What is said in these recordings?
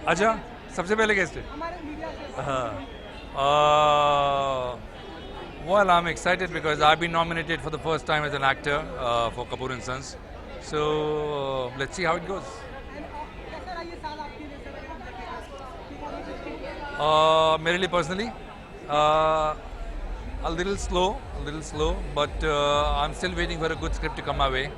अच्छा, सबसे पहले गेस्ट है। हाँ। Well, I'm excited because I've been nominated for the first time as an actor for Kapoor and Sons. So let's see how it goes. मेरे लिए personally, uh, a little slow, but I'm still waiting for a good script to come my way.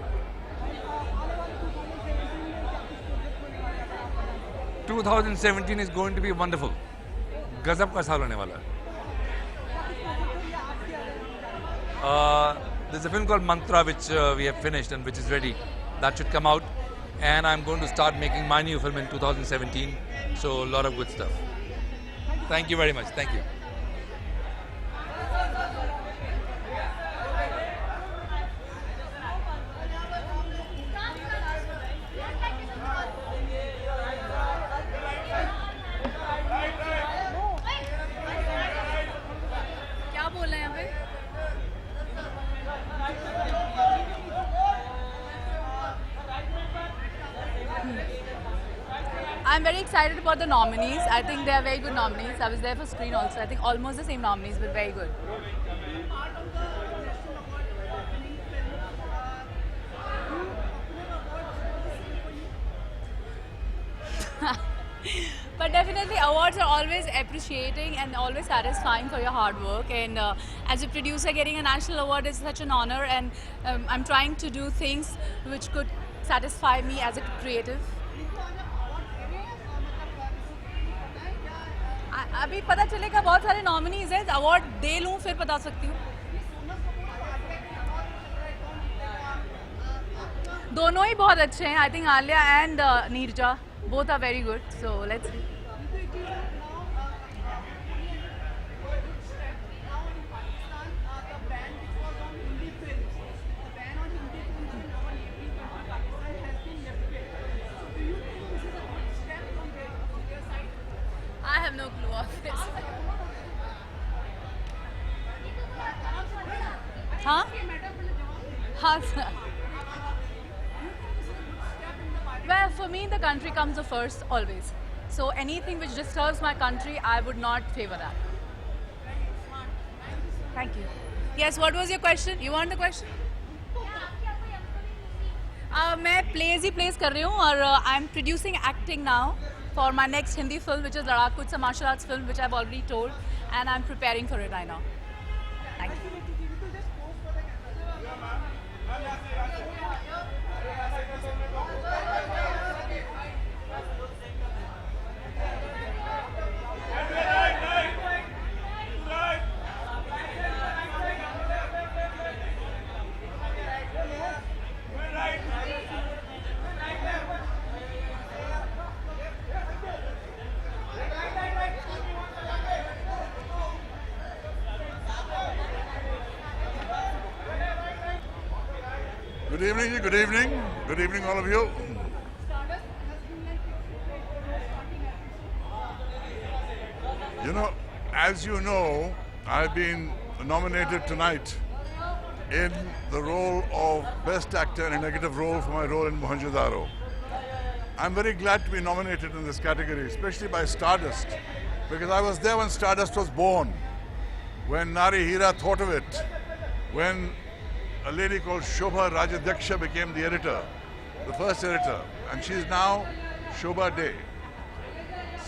2017 is going to be wonderful. गजब का साल होने वाला है. There's a film called Mantra which we have finished and which is ready. That should come out, and I'm going to start making my new film in 2017. So a lot of good stuff. Thank you very much. Thank you. क्या बोल रहे हैं यहाँ पे? I'm very excited about the nominees. I think they are very good nominees. I was there for screen also. I think almost the same nominees, but very good. But definitely awards are always appreciating and always satisfying for your hard work, and as a producer getting a national award is such an honor, and I'm trying to do things which could satisfy me as a creative. अभी पता चलेगा, बहुत सारे nominees हैं, award दे लूँ फिर बता सकती हूँ. दोनों ही बहुत अच्छे हैं. I think Alia and Neerja both are very good, so let's see. I have no clue of this. Huh? Huh, sir. Well, for me, the country comes the first always. So anything which disturbs my country, I would not favor that. Thank you. Yes, what was your question? You want the question? मैं plays ही plays कर रही हूँ, और I'm producing acting now for my next Hindi film, which is Ladakh. It's a martial arts film which I've already told, and I'm preparing for it right now. Thank you. Good evening, good evening. Good evening, all of you. You know, as you know, I've been nominated tonight in the role of Best Actor in a Negative Role for my role in Mohenjo-daro. I'm very glad to be nominated in this category, especially by Stardust, because I was there when Stardust was born, when Nari Hira thought of it, when a lady called Shobha Rajadhyaksha became the editor, the first editor, and she's now Shobha Day.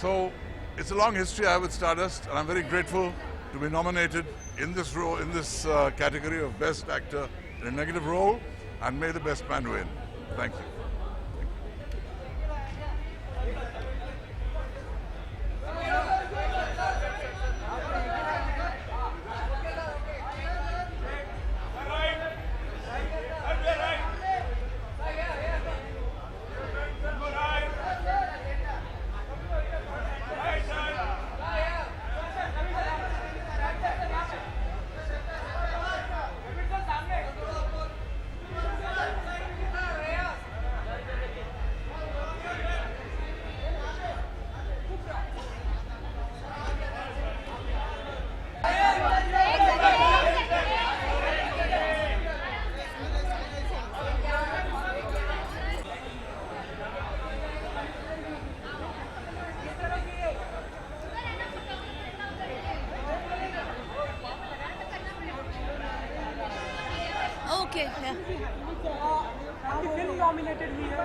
So it's a long history I have with Stardust, and I'm very grateful to be nominated in this role, in this category of Best Actor in a Negative Role, and may the best man win. Thank you. आपकी film nominated हुई है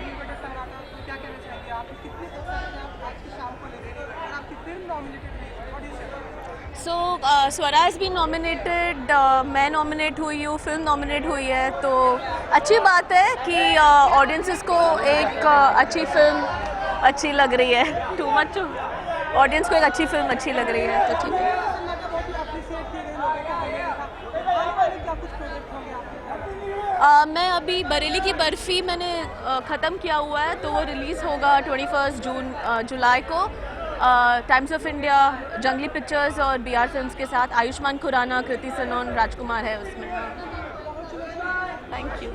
new better सन्नाटा, तो क्या कहना चाहेंगे आप? कितनी एक्साइटेड हैं आप आज की शाम को लेकर और आपकी फिल्म नॉमिनेटेड हुई है, व्हाट डू यू से? सो स्वरा हैज़ बीन नॉमिनेटेड, मैं नॉमिनेट हुई हूँ, फिल्म नॉमिनेट हुई है, तो अच्छी बात है कि ऑडियंसेस को एक अच्छी फिल्म अच्छी लग रही है। टू मच ऑडियंस को एक अच्छी फिल्म अच्छी लग रही है, तो ठीक है। सन्नाटा बहुत ही अप्रिशिएट किए गए लोगों के लिए था, आने वाले क्या कुछ प्रोजेक्ट होंगे आपके? मैं अभी बरेली की बर्फ़ी मैंने ख़त्म किया हुआ है, तो वो रिलीज़ होगा 21 जुलाई को। टाइम्स ऑफ इंडिया, जंगली पिक्चर्स और BR फिल्म्स के साथ। आयुष्मान खुराना, कृति सनोन, राजकुमार है उसमें। Thank you.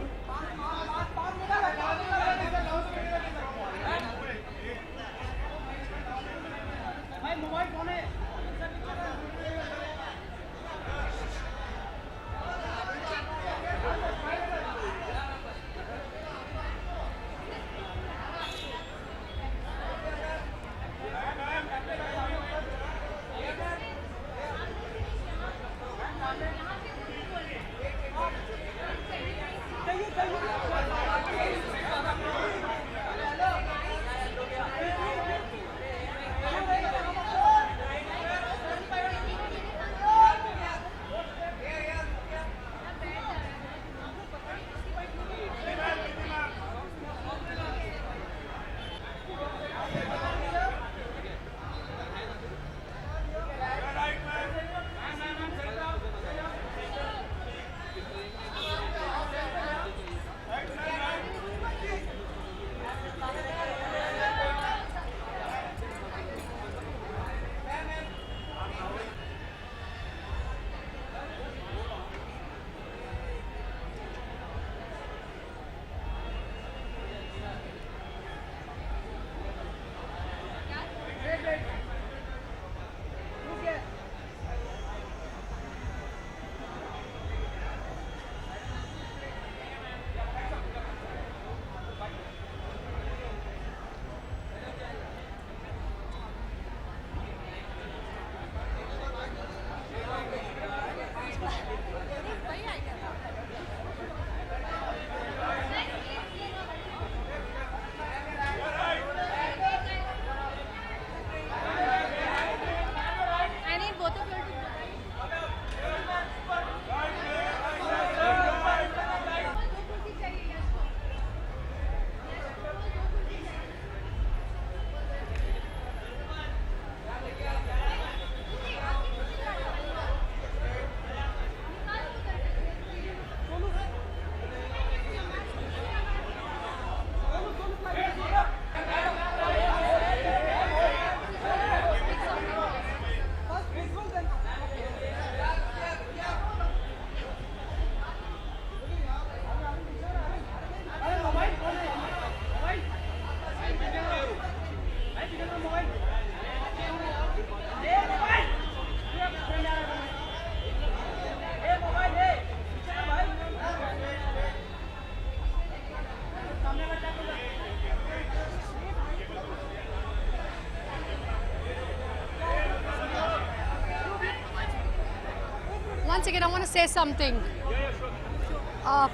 Once again, I want to say something.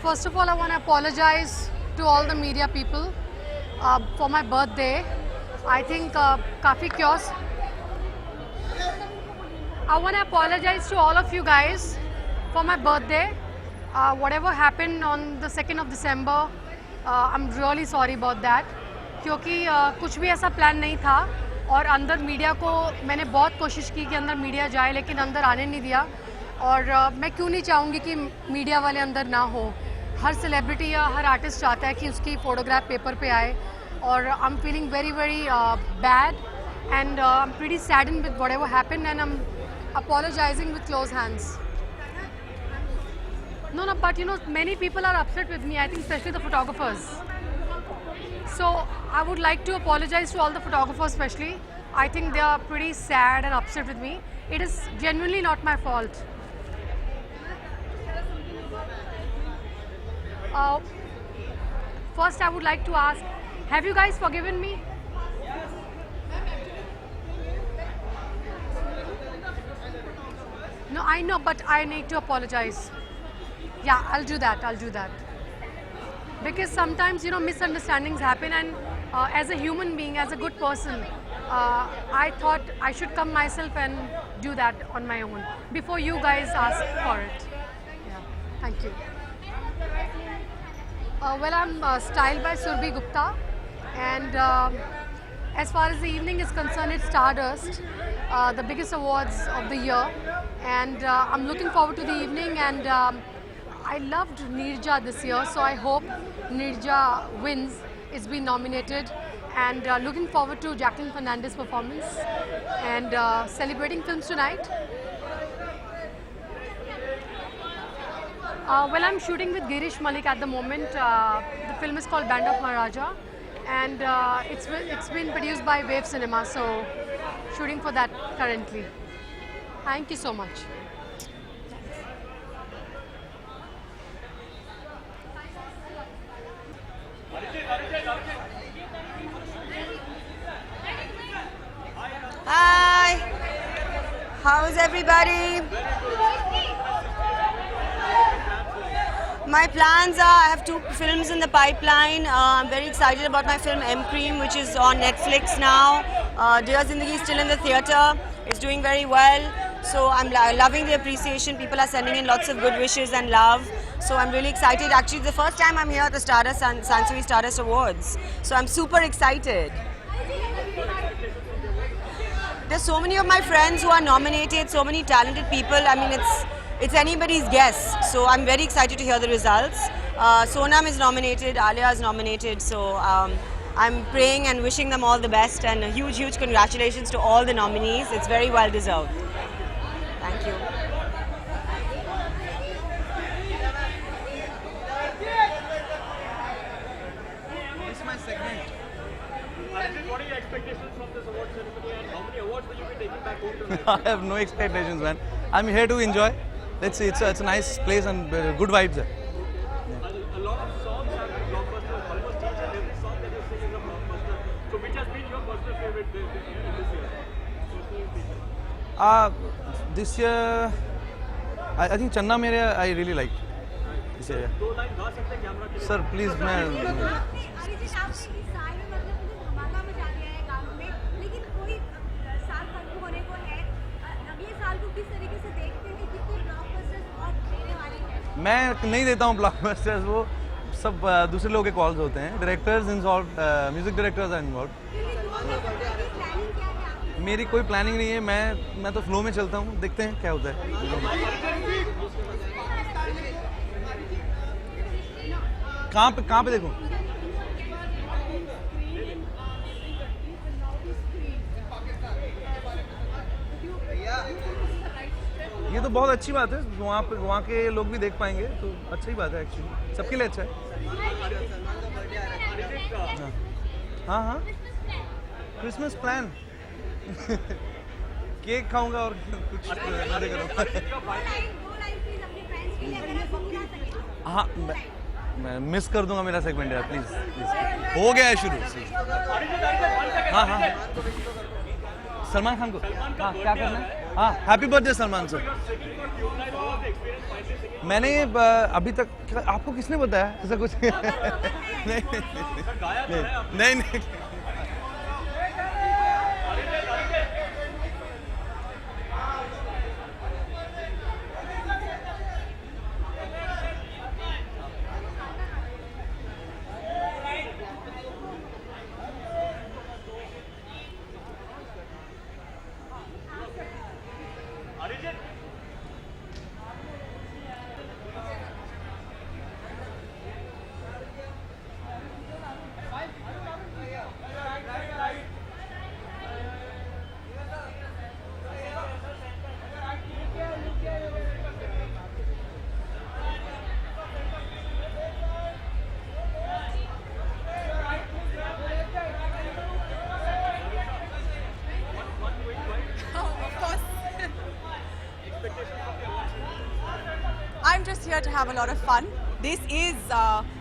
First of all, I want to apologize to all the media people for my birthday. I think काफ़ी chaos. I want to apologize to all of you guys for my birthday. Whatever happened on the 2nd of December, I'm really sorry about that. क्योंकि कुछ भी ऐसा plan नहीं था और अंदर media को मैंने बहुत कोशिश की कि अंदर मीडिया जाए, लेकिन अंदर आने नहीं दिया। और मैं क्यों नहीं चाहूँगी कि मीडिया वाले अंदर ना हो। हर सेलिब्रिटी या हर आर्टिस्ट चाहता है कि उसकी फ़ोटोग्राफ पेपर पे आए, और I am feeling very very bad and I am pretty saddened with whatever happened and I am apologizing with closed hands. No, but you know, many people are upset with me, I think especially the photographers. So I would like to apologize to all the photographers especially. I think they are pretty sad and upset with me. It is genuinely not my fault. First I would like to ask, have you guys forgiven me? No, I know, but I need to apologize. Yeah, I'll do that. I'll do that. Because sometimes, you know, misunderstandings happen, and as a human being, as a good person, I thought I should come myself and do that on my own before you guys ask for it. Yeah, thank you. Well, I'm styled by Surbhi Gupta, and as far as the evening is concerned, it's Stardust, the biggest awards of the year, and I'm looking forward to the evening. And I loved Neerja this year, so I hope Neerja wins. It's been nominated, and looking forward to Jacqueline Fernandez's performance and celebrating films tonight. Well, I'm shooting with Girish Malik at the moment. The film is called Band of Maharaja, and it's been produced by Wave Cinema, so shooting for that currently. Thank you so much. Hi, how's everybody? My plans are, I have 2 films in the pipeline. I'm very excited about my film M Cream, which is on Netflix now. Dear Zindagi is still in the theatre. It's doing very well. So I'm loving the appreciation. People are sending in lots of good wishes and love. So I'm really excited. Actually, it's the first time I'm here at the Stardust Sansui Stardust Awards. So I'm super excited. There's so many of my friends who are nominated, so many talented people. I mean, it's anybody's guess. So I'm very excited to hear the results. Sonam is nominated, Alia is nominated. So I'm praying and wishing them all the best, and a huge, huge congratulations to all the nominees. It's very well deserved. Thank you. This is my segment. What are your expectations from this award ceremony, and how many awards will you be taking back home tonight? I have no expectations, man. I'm here to enjoy. Let's see, it's a nice place and good vibes there. A lot of songs have been blockbusters. Almost each and every song that you sing is a blockbuster. So which has been your personal favorite this year? This year, I think Channa Mere I really liked. This year. Sir, please, man. मैं नहीं देता हूँ blockbusters, वो सब दूसरे लोगों के calls होते हैं. Directors involve, music directors are involve. मेरी कोई प्लानिंग नहीं है. मैं तो फ्लो में चलता हूँ. देखते हैं क्या होता है. कहाँ पे देखूँ? ये तो बहुत अच्छी बात है. वहाँ के लोग भी देख पाएंगे तो अच्छी बात है. एक्चुअली सबके लिए अच्छा है. हाँ क्रिसमस प्लान. केक खाऊंगा और कुछ मजे करूँगा. हाँ मैं मिस कर दूंगा मेरा सेगमेंट यार. प्लीज हो गया है शुरू. हाँ सलमान खान को. हाँ क्या करना है. हाँ हैप्पी बर्थडे सलमान सर. मैंने अभी तक आपको किसने बताया ऐसा कुछ? नहीं. I'm just here to have a lot of fun. This is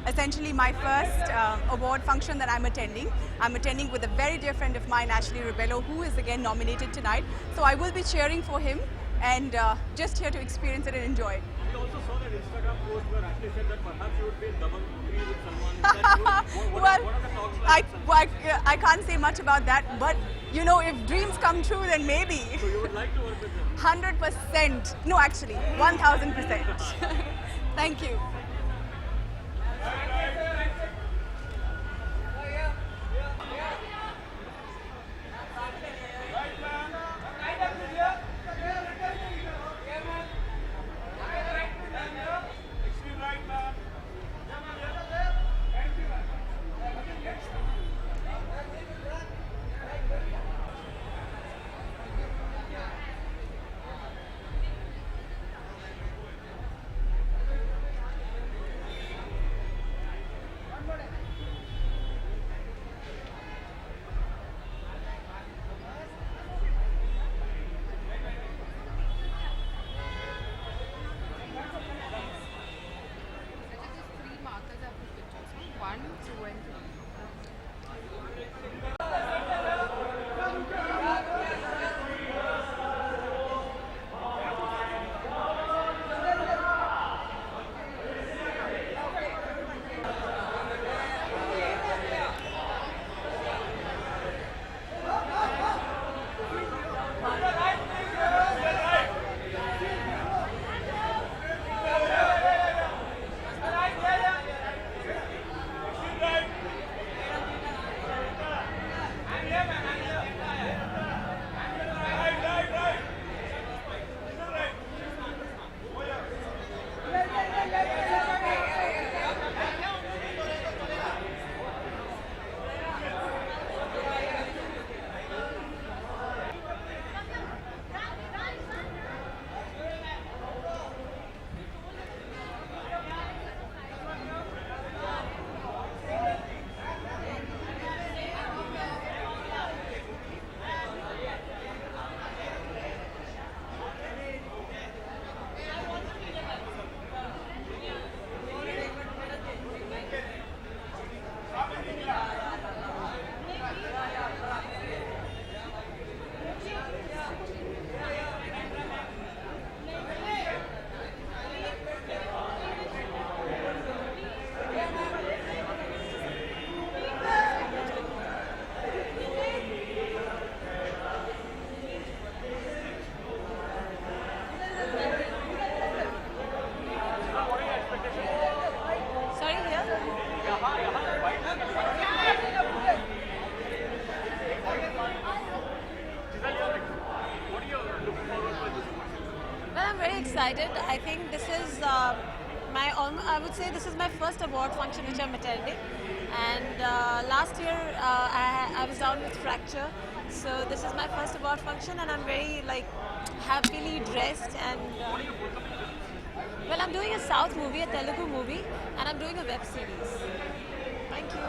essentially my first award function that I'm attending. I'm attending with a very dear friend of mine, Ashley Ribello, who is again nominated tonight. So I will be cheering for him and just here to experience it and enjoy it. Well, I can't say much about that, but you know, if dreams come true, then maybe. So you would like to work with them? 100%. No, actually, 1000%. Thank you. Excited. I think this is I would say this is my first award function which I'm attending, and last year I was down with fracture, so this is my first award function, and I'm very happily dressed, and well, I'm doing a South movie, a Telugu movie, and I'm doing a web series. Thank you.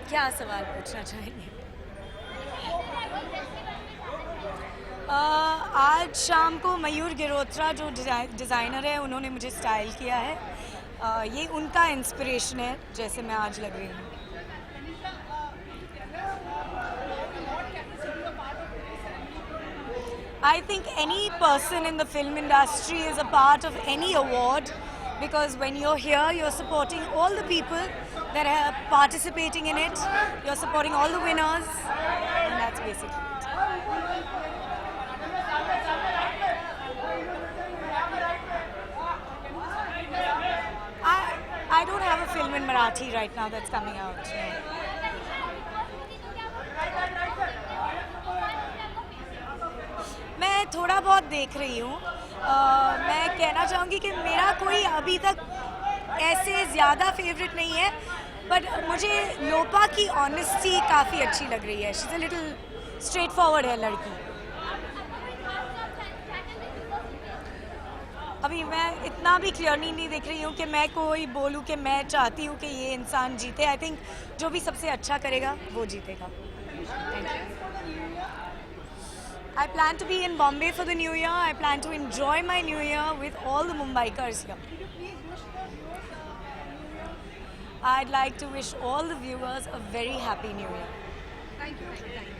क्या सवाल पूछना चाहेंगे? आज शाम को मयूर गिरोत्रा जो designer है उन्होंने मुझे स्टाइल किया है। ये उनका इंस्पिरेशन है जैसे मैं आज लग रही हूँ। I think any person in the film industry is a part of any award because when you're here, you're supporting all the people that are participating in it. You're supporting all the winners, and that's basically it. I don't have a film in Marathi right now that's coming out. No. मैं थोड़ा बहुत देख रही हूँ. मैं कहना चाहूँगी कि मेरा कोई अभी तक ऐसे ज़्यादा फेवरेट नहीं है, बट मुझे लोपा की ऑनेस्टी काफ़ी अच्छी लग रही है. She is a little straight forward है लड़की. अभी मैं इतना भी क्लियरली नहीं देख रही हूँ कि मैं कोई बोलूँ कि मैं चाहती हूँ कि ये इंसान जीते. आई थिंक जो भी सबसे अच्छा करेगा वो जीतेगा. Thank you. I plan to be in Bombay for the New Year. I plan to enjoy my New Year with all the Mumbaikars here. I'd like to wish all the viewers a very happy New Year. Thank you. Thank you.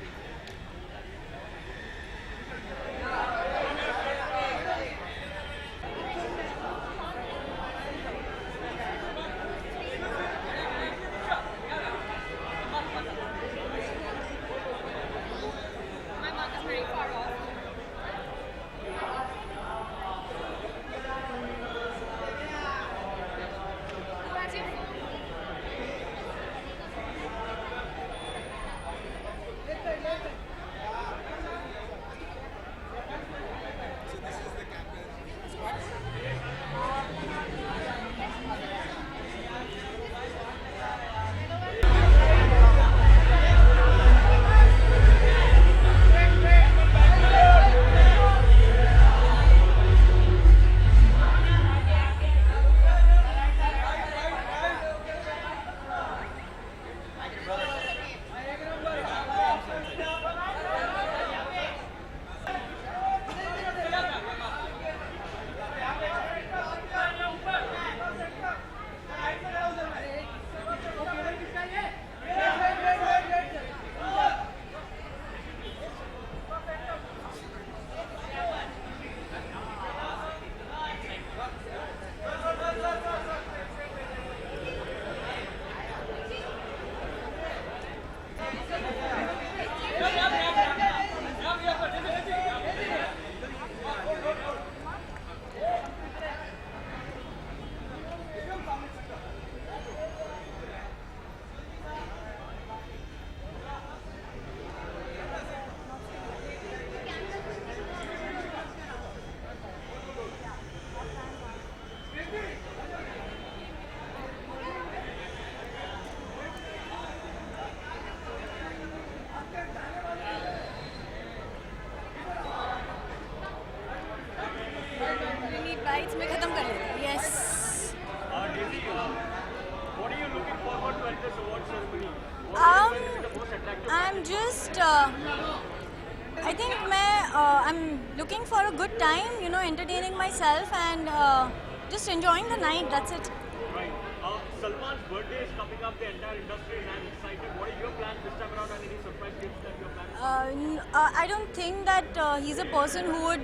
में खत्म कर लेते. Yes. What are you looking forward to at this award ceremony? I'm just. I think I'm looking for a good time, entertaining myself and just enjoying the night. That's it. Right. Salman's birthday is coming up. The entire industry is excited. What are your plans this time around, and any surprise gifts that you're planning? I don't think that he's a person who would,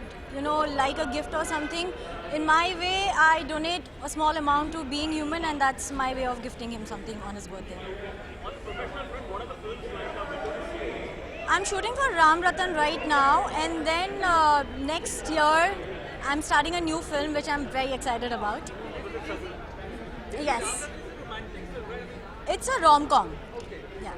like a gift or something. In my way, I donate a small amount to Being Human, and that's my way of gifting him something on his birthday. On the professional front, what are the films lined up? I'm shooting for Ram Ratan right now, and then next year I'm starting a new film which I'm very excited about. Yes. It's a rom-com. Yeah.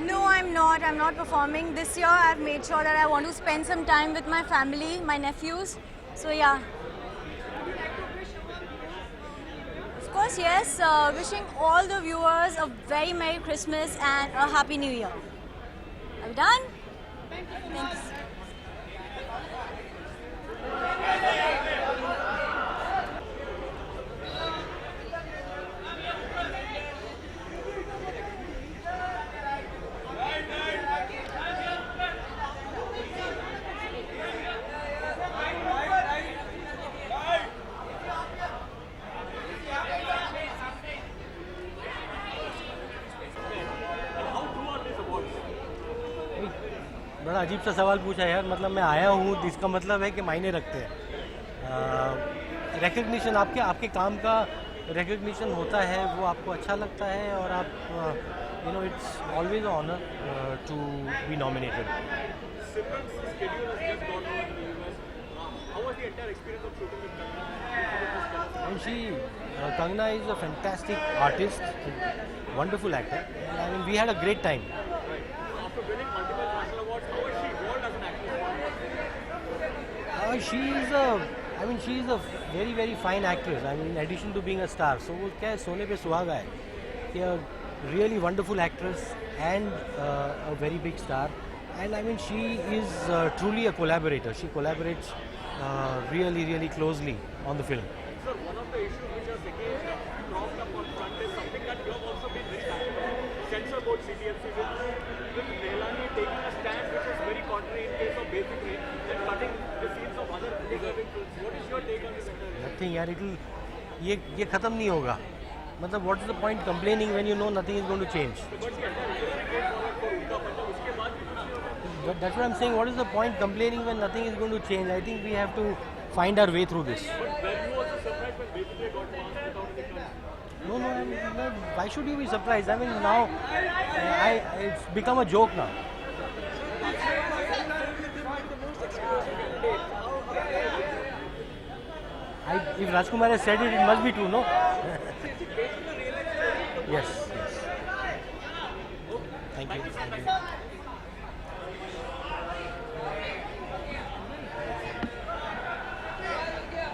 No, I'm not. I'm not performing. This year I've made sure that I want to spend some time with my family, my nephews. So yeah. Of course, yes. Wishing all the viewers a very Merry Christmas and a Happy New Year. Are we done? Thanks. बड़ा अजीब सा सवाल पूछा यार, मतलब मैं आया हूँ इसका मतलब है कि मायने रखते हैं। रिकग्निशन आपके काम का रिकग्निशन होता है, वो आपको अच्छा लगता है और आप you know it's always honour to be nominated. And she, Kangana is a fantastic artist, wonderful actor. I mean, we had a great time. After winning multiple national awards, how is she evolved as an actress? She is a very very fine actress. I mean, in addition to being a star, so वो क्या है, सोने पे सुहागा है कि a really wonderful actress and a very big star. And I mean, she is truly a collaborator. She collaborates really closely on the film. Sir, one of the issues which has again cropped up on front is something that you have also been very active on. Censor board CTFC with Leilani taking a stand which is very contrary in case of Basic Rain and cutting the scenes of other deserving films. What is your take on this entire issue? Nothing यार, ये खत्म नहीं होगा. मतलब what is the point complaining when you know nothing is going to change? That's what I'm saying. What is the point complaining when nothing is going to change? I think we have to find our way through this. But were you also surprised when Basic Rain got passed without any cuts? No, why should you be surprised? I mean, now it's become a joke now. If Rajkumar has said it, it must be true, no? Yes. Thank you.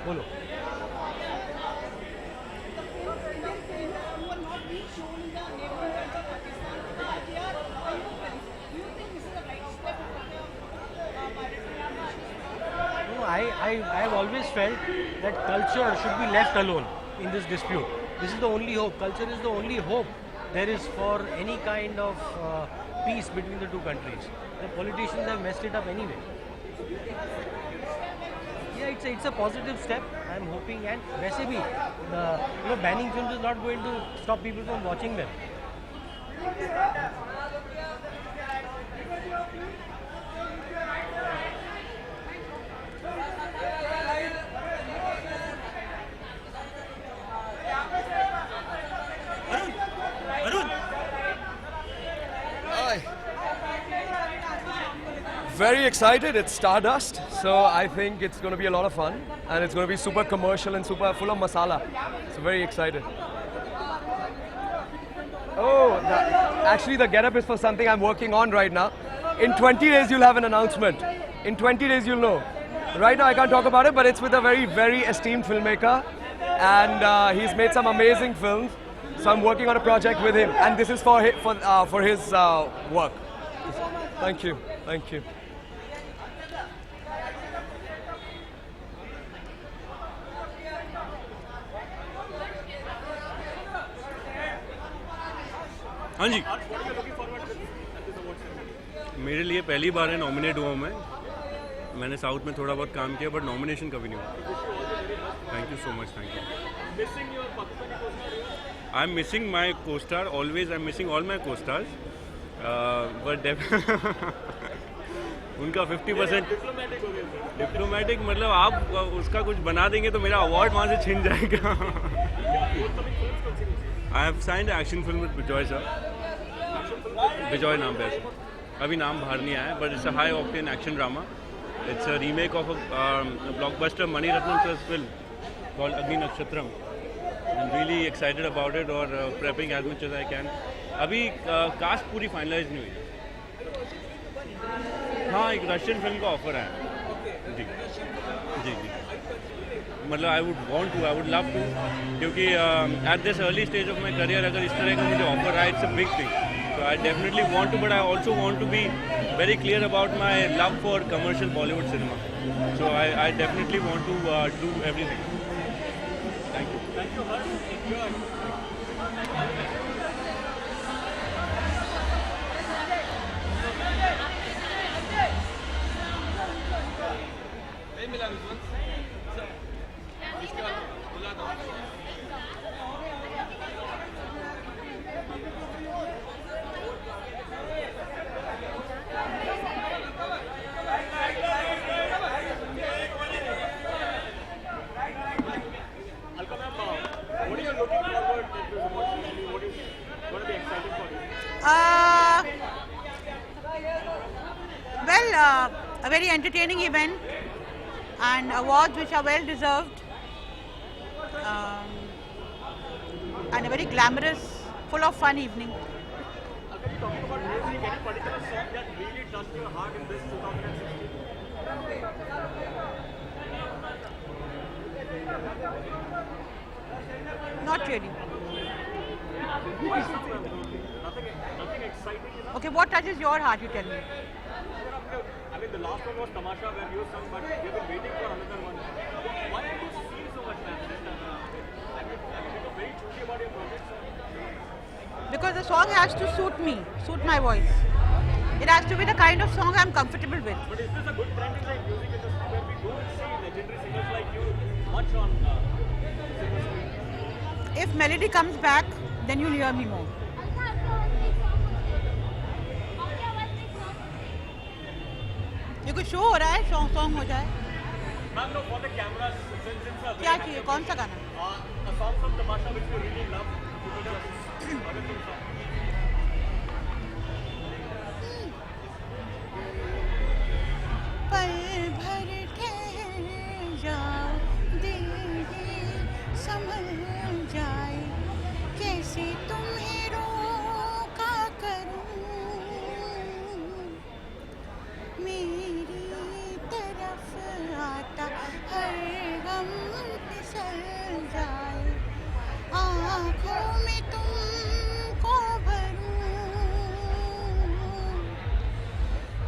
बोलो. I have always felt that culture should be left alone in this dispute. This is the only hope. Culture is the only hope there is for any kind of peace between the two countries. The politicians have messed it up anyway. Yeah, it's a positive step. I'm hoping, and वैसे भी banning films is not going to stop people from watching them. Very excited. It's Stardust, so I think it's going to be a lot of fun, and it's going to be super commercial and super full of masala. So very excited. Oh, actually the getup is for something I'm working on right now. In 20 days you'll have an announcement. In 20 days you'll know. Right now I can't talk about it, but it's with a very, very esteemed filmmaker, and he's made some amazing films. So I'm working on a project with him, and this is for his work. Thank you. Thank you. हाँ जी, मेरे लिए पहली बार है nominate हुआ मैं. मैंने south में थोड़ा बहुत काम किया, बट नॉमिनेशन कभी नहीं हुआ. Thank you so much. Thank you. I am missing my costar always. I am missing all my costars, but उनका 50% डिप्लोमेटिक मतलब आप उसका कुछ बना देंगे तो मेरा अवार्ड वहाँ से छिन जाएगा. I have signed action film with Bijoy sir. Bijoy नाम पे अभी नाम बाहर नहीं आया, but it's a high octane action drama. It's a remake of a blockbuster Mani Ratnam film called अग्नि नक्षत्रम. I am really excited about it और prepping as much as I can. अभी कास्ट पूरी फाइनलाइज नहीं हुई. हाँ, एक रशियन फिल्म का offer है. जी जी जी, मतलब आई वुड लव टू, क्योंकि at this early stage of my career अगर इस तरह का मुझे ऑफर आए, it's a big thing. So I definitely want to, but I also want to be very clear about my love for commercial Bollywood cinema. So I definitely want to do everything. Thank you. Thank you, Harsh. Enjoy. A very entertaining event and awards which are well deserved, and a very glamorous, full of fun evening. Talking about music, any particular song that really touched your heart in this 2016? Not really. Nothing exciting enough? Okay, what touches your heart, you tell me? I mean, the last one was Tamasha where you sung, but we've been waiting for another one. Why are you singing so much, man? I mean, you're very choosy about your projects. Because the song has to suit me, suit my voice. It has to be the kind of song I'm comfortable with. But is this a good trend in the music industry where we don't see legendary singers like you much on silver screen? If melody comes back, then you'll hear me more. ये कुछ show हो रहा है, song हो जाए. Ma'am, no, for the cameras, since क्या चाहिए, कौन सा गाना? A song from Tamasha which we really love. पल भर ठहर जाओ, दिल ही संभल जाए, कैसे तुम्हें रोका करूं, मेरी तरफ आता हर गम फिसल जाए, आँखों में तुमको भरूं,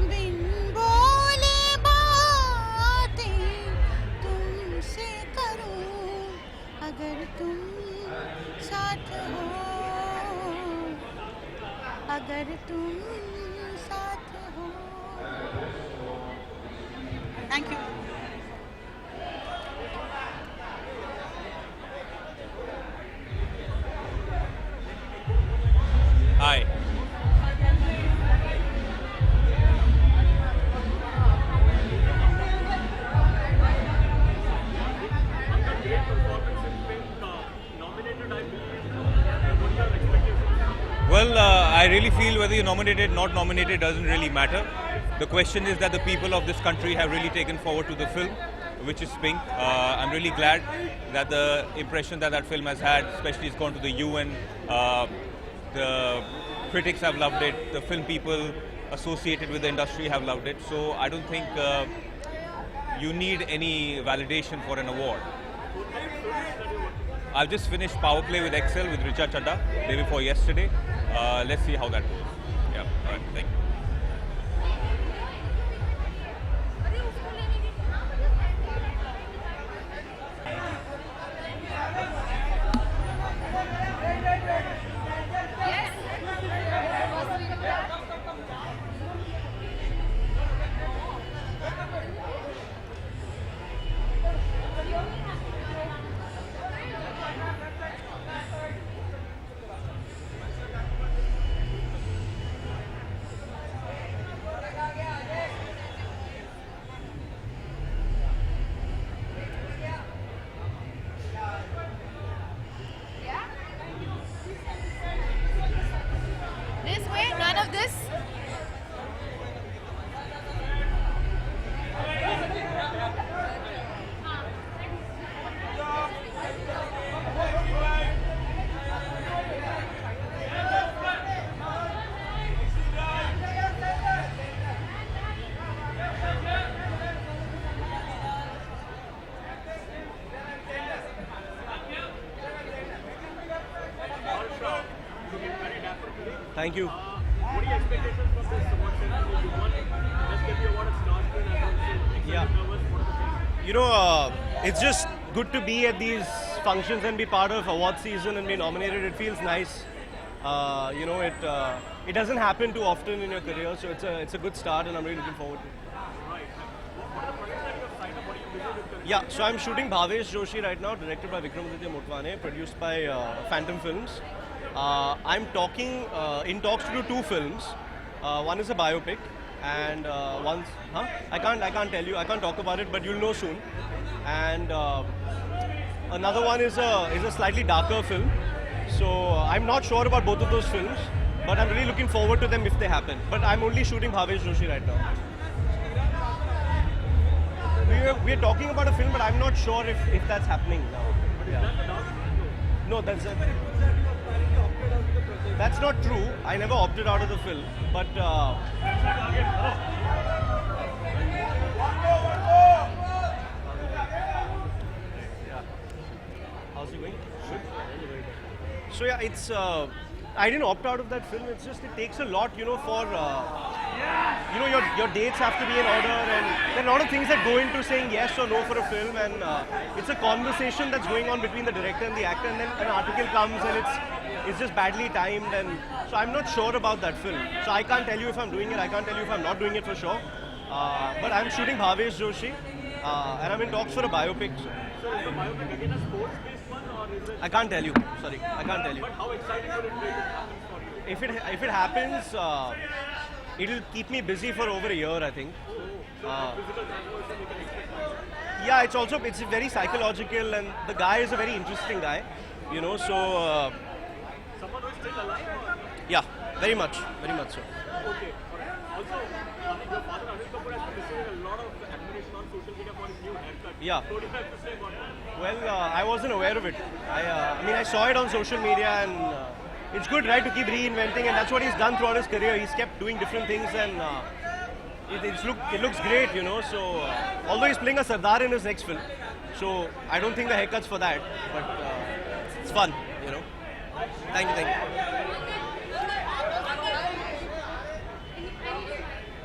बिन बोले बातें तुमसे करूं, अगर तुम साथ हो, अगर तुम साथ हो. Thank you. Hi. Well, I really feel whether you're nominated, not nominated doesn't really matter. The question is that the people of this country have really taken forward to the film, which is Pink. I'm really glad that the impression that that film has had, especially it's gone to the UN. The critics have loved it. The film people associated with the industry have loved it. So I don't think you need any validation for an award. I've just finished Power Play with Excel with Richa Chadda day before yesterday. Let's see how that goes. Yeah, all right, thank you. This way, none of this. Thank you. What are your expectations from this award ceremony? You won Best Debut Award at Star Screen and Yeah. You know, it's just good to be at these functions and be part of award season and be nominated. It feels nice. You know, it doesn't happen too often in your career, so it's a good start, and I'm really looking forward to it. Yeah, so I'm shooting Bhavesh Joshi right now, directed by Vikramaditya Motwane, produced by Phantom Films. I'm talking in talks to do 2 films. One is a biopic, and one's I can't tell you. I can't talk about it, but you'll know soon. And another one is a slightly darker film. So I'm not sure about both of those films, but I'm really looking forward to them if they happen. But I'm only shooting Bhavesh Joshi right now. We're talking about a film, but I'm not sure if that's happening now. Yeah. No, that's not true. I never opted out of the film, but how's it going? So yeah, it's I didn't opt out of that film. It's just it takes a lot, for your dates have to be in order, and there are a lot of things that go into saying yes or no for a film, and it's a conversation that's going on between the director and the actor, and then an article comes and it's just badly timed, and so I'm not sure about that film. So I can't tell you if I'm doing it, I can't tell you if I'm not doing it for sure. But I'm shooting Bhavesh Joshi, and I'm in talks for a biopic. So is the biopic again a sports-based one, or is it? I can't tell you. Sorry, I can't tell you. But how exciting would it be if it happens for you? If it happens, it'll keep me busy for over a year, I think. Yeah, it's very psychological, and the guy is a very interesting guy, so. Someone who is still alive? Yeah, very much so. Okay, alright. Also, your father Anil Kapoor has been receiving a lot of admiration on social media for his new haircut. Yeah. What do you have to say about that? Well, I wasn't aware of it. I saw it on social media, and it's good, right, to keep reinventing, and that's what he's done throughout his career. He's kept doing different things, and it looks great, So, although he's playing a Sardar in his next film, so I don't think the haircut's for that, but it's fun, Thank you.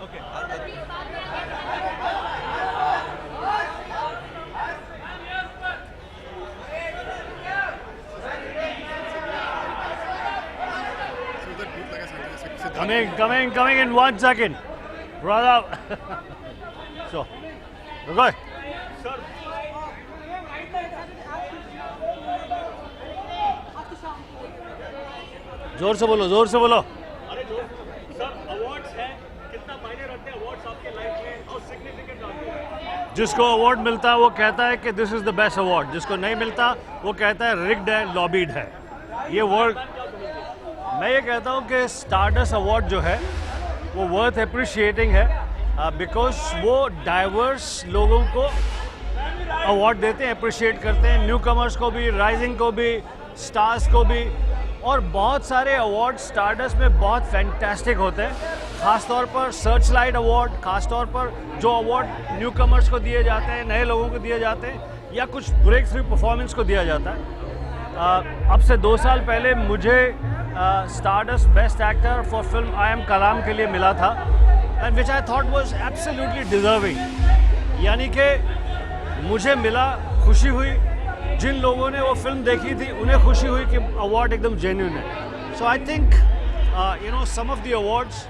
Okay. Coming in 1 second. Brother. So, okay. Sir. जोर से बोलो अरे जोर sir, awards है, कितना मायने रखते हैं अवार्ड्स आपके लाइफ में, हाउ सिग्निफिकेंट आर दे? जिसको अवार्ड मिलता है वो कहता है कि this is the best award, जिसको नहीं मिलता वो कहता है रिग्ड है, लॉबीड है। ये वर्ल्ड, मैं ये कहता हूँ कि स्टारडस्ट अवार्ड जो है वो वर्थ अप्रिशिएटिंग है, बिकॉज वो डाइवर्स लोगों को अवार्ड देते हैं, अप्रिशिएट करते हैं, न्यू कमर्स को भी, राइजिंग को भी, स्टार्स को भी, और बहुत सारे अवार्ड स्टारडस्ट में बहुत फैंटास्टिक होते हैं, ख़ासतौर पर सर्च लाइट अवार्ड, ख़ासतौर पर जो अवार्ड न्यू कमर्स को दिए जाते हैं, नए लोगों को दिए जाते हैं, या कुछ ब्रेक थ्रू परफॉर्मेंस को दिया जाता है। अब से 2 साल पहले मुझे Stardust best actor for film I am Kalam के लिए मिला था, and which I thought was absolutely deserving, यानी कि मुझे मिला, खुशी हुई, जिन लोगों ने वो फिल्म देखी थी उन्हें खुशी हुई कि अवार्ड एकदम जेन्युइन है। So I think some of the awards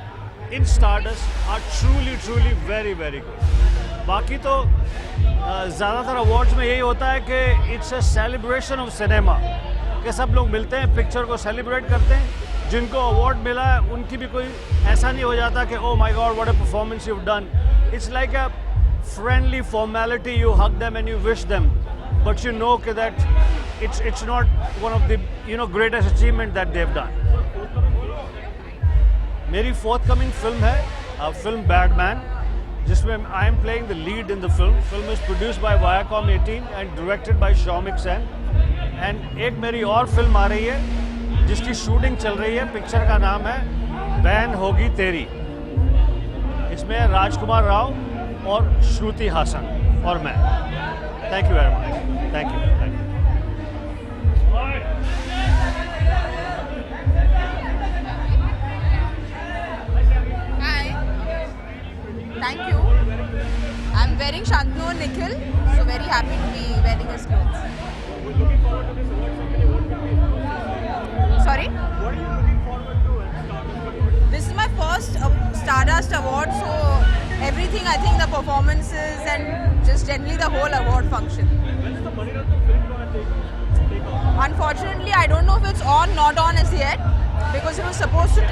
in Stardust are truly very good. बाकी तो ज़्यादातर अवार्ड्स में यही होता है कि it's a celebration of cinema, कि सब लोग मिलते हैं, पिक्चर को सेलिब्रेट करते हैं, जिनको अवार्ड मिला है उनकी भी कोई ऐसा नहीं हो जाता कि oh my God what a performance you have done. It's like a friendly formality, you hug them and you wish them, but you know that it's not one of the greatest achievement that they've done. मेरी forthcoming film है film Batman, जिसमें I am playing the lead in the film. Film is produced by Viacom 18 and directed by Shomik Sen. And एक मेरी और film आ रही है जिसकी shooting चल रही है, पिक्चर का नाम है बैन होगी तेरी। इसमें राजकुमार राव और श्रुति हासन और मैं। Thank you very much. Thank you. Hi. Thank you. I'm wearing Shantanu and Nikhil, so very happy to be wearing his clothes. Sorry? What are you looking forward to at Stardust? This is my first Stardust award, so everything, I think the performances and just generally the whole award function. When's the Maniratnam film going to take off? Unfortunately, I don't know if it's on, not on as yet, because it was supposed to.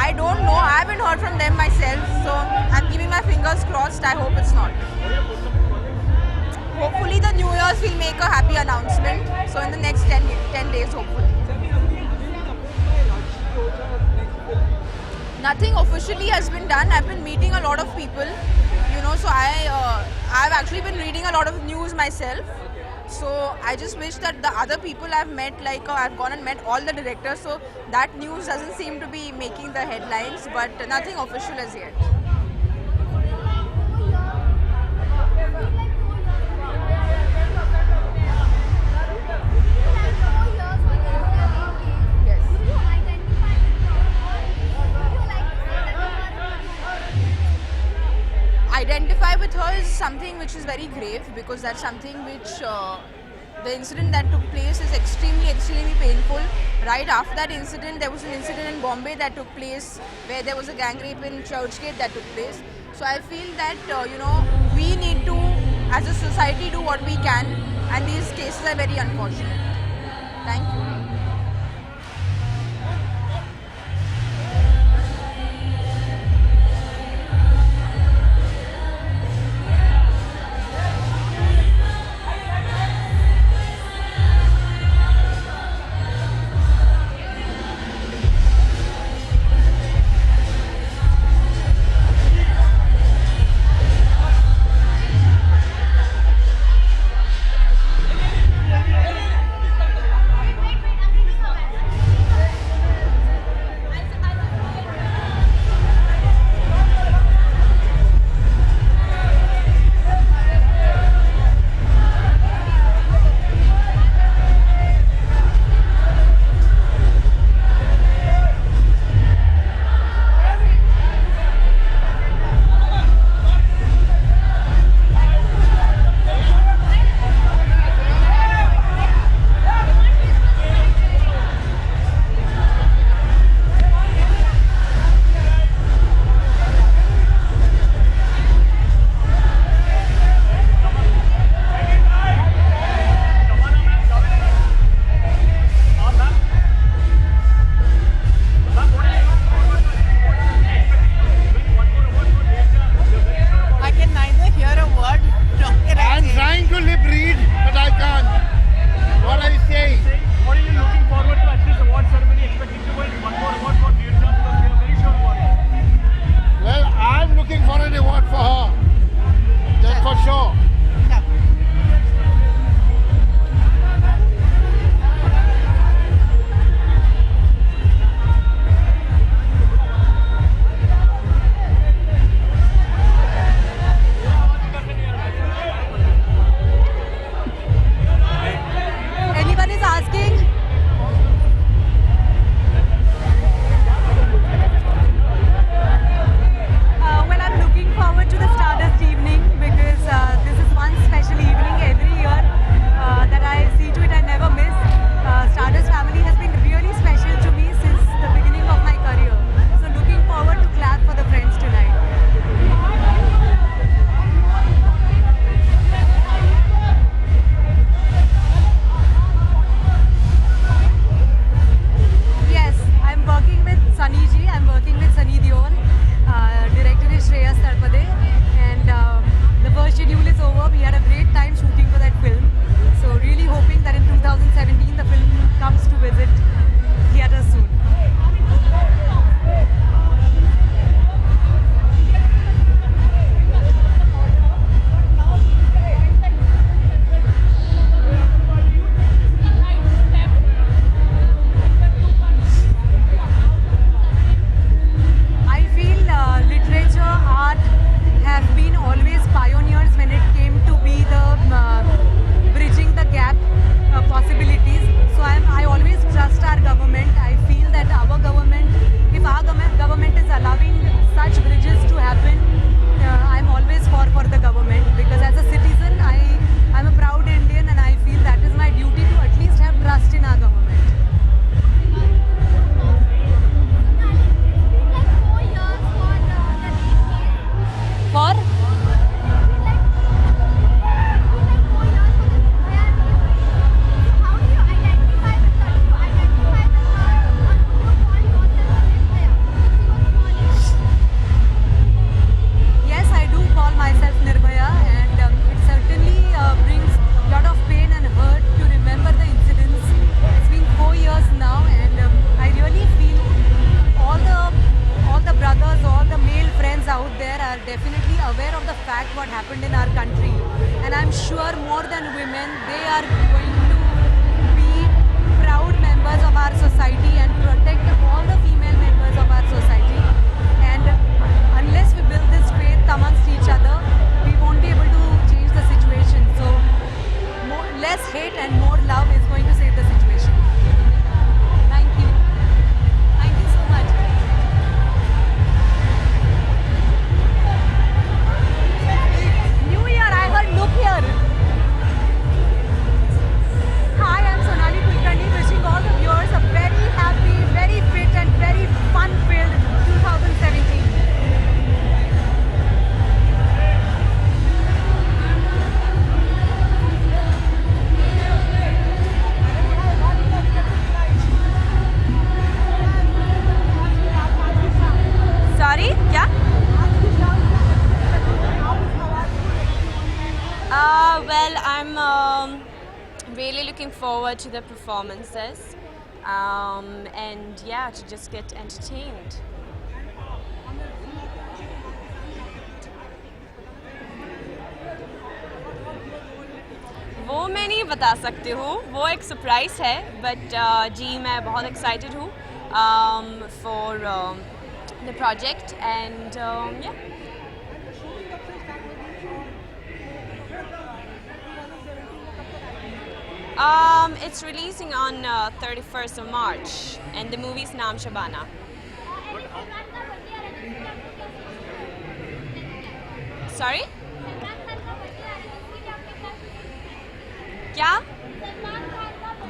I don't know. I haven't heard from them myself, so I'm keeping my fingers crossed. I hope it's not. Hopefully, the New Year's will make a happy announcement. So in the next 10 days, hopefully. nothing officially has been done. I've been meeting a lot of people, you know, so I've actually been reading a lot of news myself. So I just wish that the other people I've met, like I've gone and met all the directors, so that news doesn't seem to be making the headlines, but nothing official as yet. Identify with her is something which is very grave, because that's something which the incident that took place is extremely painful. Right after that incident, there was an incident in Bombay that took place where there was a gang rape in Churchgate that took place. So I feel that you know, we need to, as a society, do what we can, and these cases are very unfortunate. Thank you. definitely aware of the fact what happened in our country, and I'm sure more than women, they are going to be proud members of our society and protect all the female members of our society. And unless we build this faith amongst each other, we won't be able to change the situation. So less hate and more love is going to save the situation. Thank you. Thank you so much. New Year, I heard look here. Hi, I'm Sonali Kulkarni, wishing all the viewers a very happy, very fit and very fun-filled 2017. Sorry, क्या? Well, I'm really looking forward to the performances and yeah, to just get entertained. वो मैं नहीं बता सकती हूँ, वो एक surprise है, बट जी मैं बहुत एक्साइटेड हूँ for the project and yeah. It's releasing on 31st of March and the movie's naam Shabana. Sorry? क्या?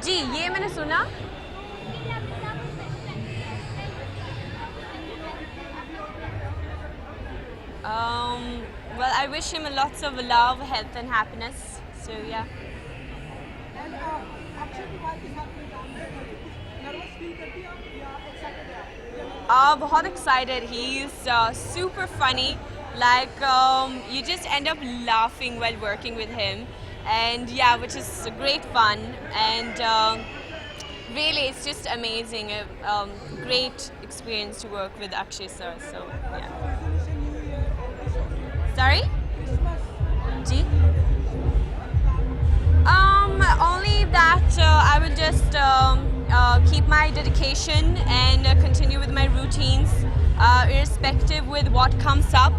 जी ये मैंने सुना. Well, I wish him lots of love, health and happiness. So yeah. बहुत excited. He's super funny. Like you just end up laughing while working with him, and yeah, which is great fun. And really, it's just amazing. A great experience to work with Akshay sir. So yeah. Sorry? Ji? Only that I will just keep my dedication and continue with my routines, irrespective with what comes up.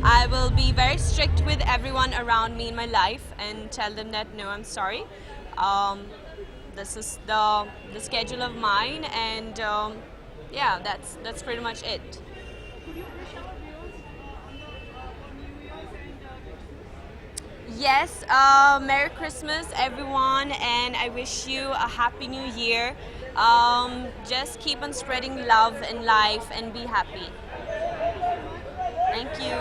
I will be very strict with everyone around me in my life and tell them that no, I'm sorry. This is the schedule of mine, and yeah, that's pretty much it. Yes, Merry Christmas everyone, and I wish you a Happy New Year. Just keep on spreading love in life and be happy. Thank you.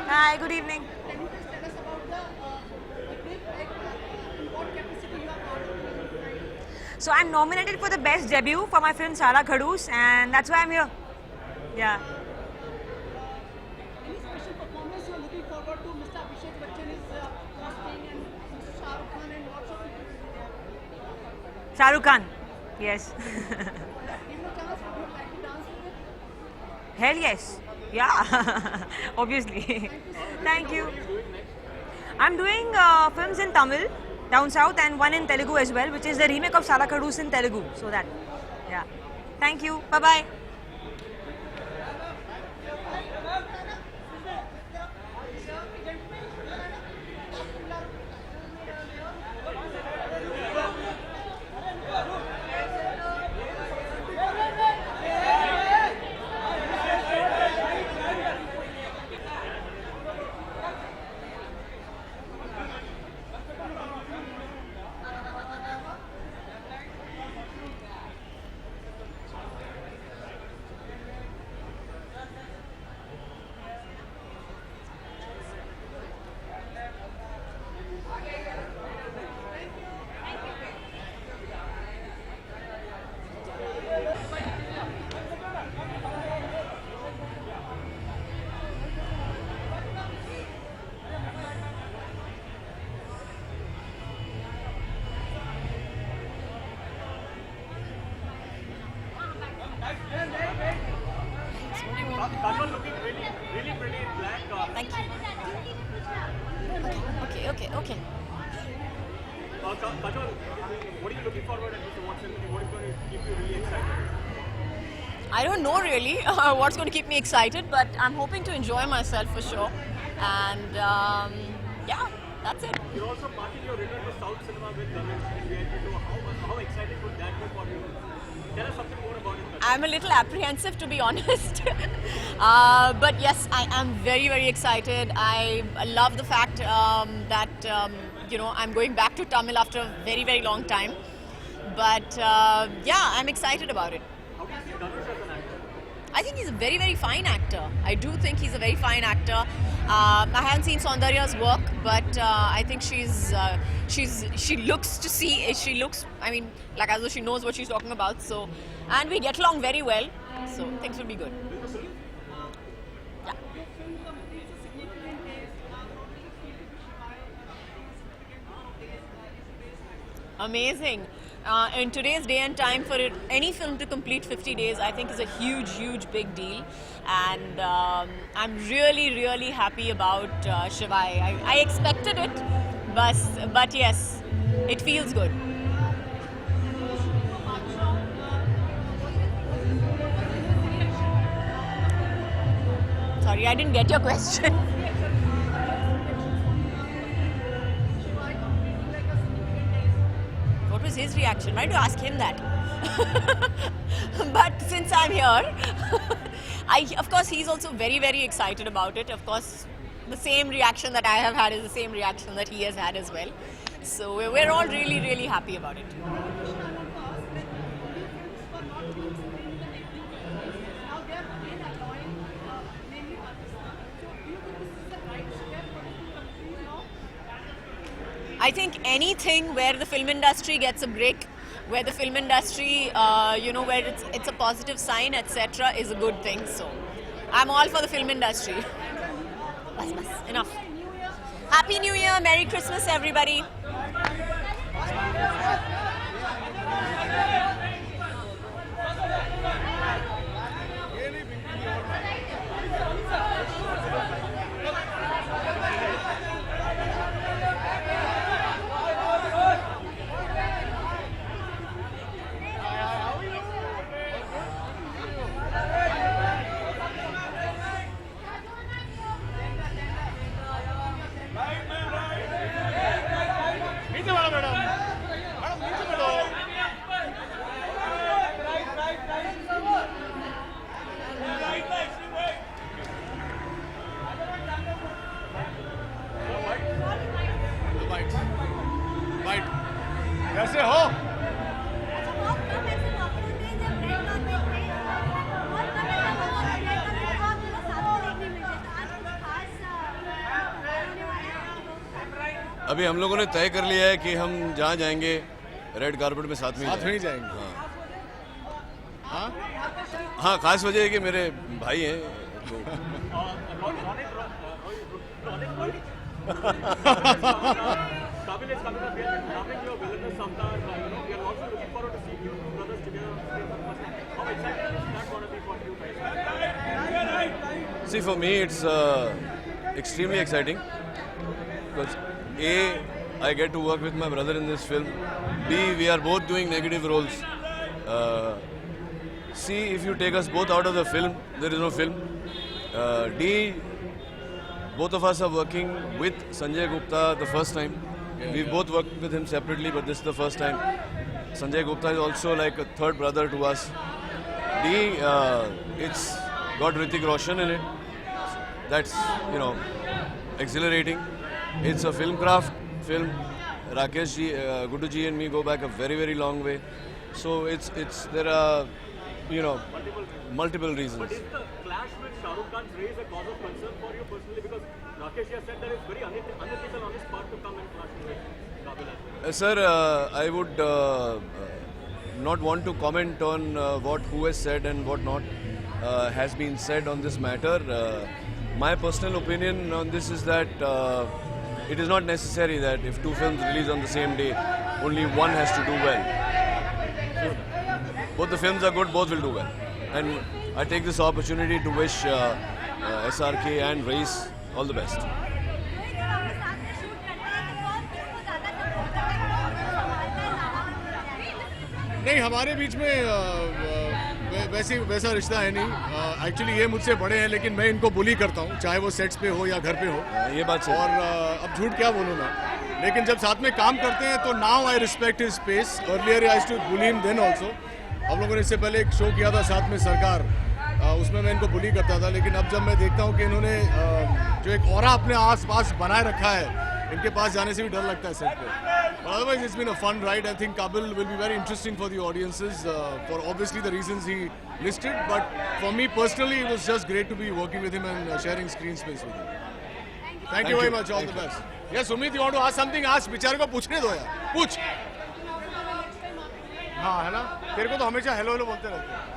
Hi, good evening. So I'm nominated for the best debut for my film Sala Khadoos, and that's why I'm here. Yeah. Any special performance you're looking forward to? Mr. Abhishek Bachchan is hosting, and Shah Rukh Khan and lots of people will be there. Shah Rukh Khan, yes. Give him a chance. Would you like to dance with him? Hell yes. Yeah, obviously. Thank you. I'm doing films in Tamil, down south, and one in Telugu as well, which is the remake of Salakadus in Telugu. So that, yeah. Thank you. Bye-bye. Kajol looking really pretty in black. Thank you. Okay. Kajol, what are you looking forward to this award ceremony? What is going to keep you really excited? I don't know really what's going to keep me excited, but I'm hoping to enjoy myself for sure. And yeah, that's it. You're also marking your return to South cinema with Ganesh. How excited would that be for you? Tell us something more about it. I'm a little apprehensive, to be honest. But yes, I am very, very excited. I love the fact that, I'm going back to Tamil after a very, very long time. But yeah, I'm excited about it. How do you see Dhanush as an actor? I think he's a very, very fine actor. I do think he's a very fine actor. I haven't seen Saundarya's work, but I think she looks, I mean, like as though she knows what she's talking about. So, and we get along very well. So things will be good. Yeah. Amazing. In today's day and time, for any film to complete 50 days, I think is a huge, huge, big deal. And I'm really, really happy about Shivai. I expected it, but yes, it feels good. Sorry, I didn't get your question. What was his reaction? Why do you ask him that? But since I'm here, of course, he's also very, very excited about it. Of course, the same reaction that I have had is the same reaction that he has had as well. So we're all really, really happy about it. I think anything where the film industry gets a break, where the film industry, where it's a positive sign, etc., is a good thing. So I'm all for the film industry. Bas, enough. Happy New Year, Merry Christmas, everybody. कैसे हो? अभी हम लोगों ने तय कर लिया है कि हम जहाँ जाएंगे रेड कारपेट में साथ में ही जाएंगे। हाँ, खास वजह है कि मेरे भाई हैं तो Kapil is coming up here, loving your villainous avatar. We are also looking forward to seeing you brothers together. How excited is that going to be for you guys? See, for me, it's extremely exciting because A, I get to work with my brother in this film. B, we are both doing negative roles. C, if you take us both out of the film, there is no film. D, both of us are working with Sanjay Gupta the first time. We've both worked with him separately, but this is the first time. Sanjay Gupta is also like a third brother to us. D, it's got Hrithik Roshan in it. That's, you know, exhilarating. It's a film craft film. Rakesh ji, Gudu ji and me go back a very, very long way. So there are, you know, multiple reasons. But is the clash with Shah Rukh Khan's raise a cause of concern for you personally? Because Rakesh has said that it's very unethical on his part to come and clash with Kabil as well. Sir, I would not want to comment on who has said and what not has been said on this matter. My personal opinion on this is that it is not necessary that if two films release on the same day, only one has to do well. If both the films are good, both will do well. And I take this opportunity to wish SRK and Race all the best. नहीं, हमारे बीच में वैसा रिश्ता है नहीं. Actually ये मुझसे बड़े हैं, लेकिन मैं इनको बुली करता हूँ, चाहे वो सेट्स पे हो या घर पे हो. ये बात सही. और अब झूठ क्या बोलूँ मैं, लेकिन जब साथ में काम करते हैं तो now I respect his space. Earlier I used to bully him then also. हम लोगों ने इससे पहले एक शो किया था साथ में सरकार, उसमें मैं इनको बुली करता था. लेकिन अब जब मैं देखता हूँ कि इन्होंने जो एक ऑरा अपने आस-पास बनाए रखा है, इनके पास जाने से भी डर लगता है सेट पे. But otherwise, it's been a fun ride. I think Kabil will be very interesting for the audiences for obviously the reasons he listed. But for me personally, it was just great to be working with him and sharing screen space with him. Thank you very much. All the best. Yes, Sumit, you want to ask something? Ask. बेचारे को पूछने दो यार. पूछ. हाँ, है ना? तेरे को तो हमेशा हेलो हेलो बोलते रहते हैं.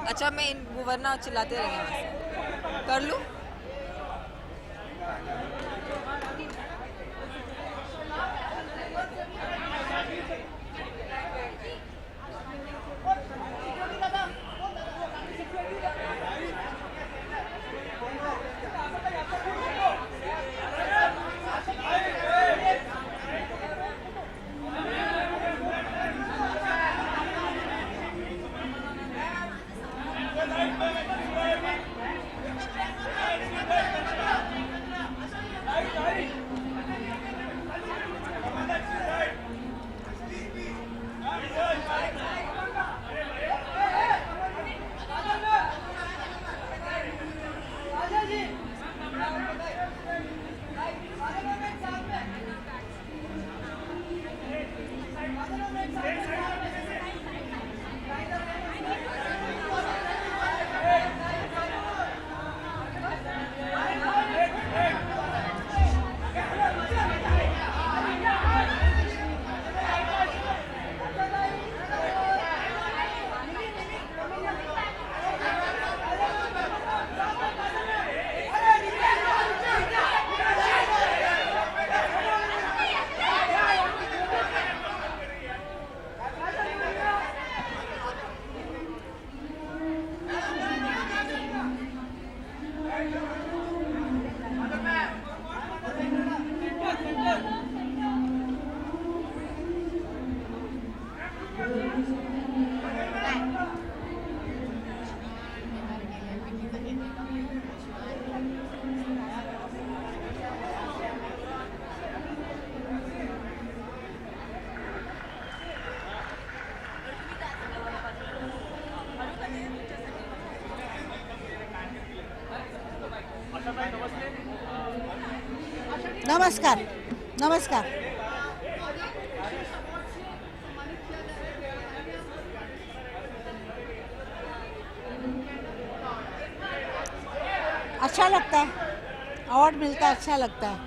अच्छा, मैं वो वरना चिल्लाते रहेंगे. कर लूँ? नमस्कार नमस्कार। अच्छा लगता है, अवार्ड मिलता है, अच्छा लगता है।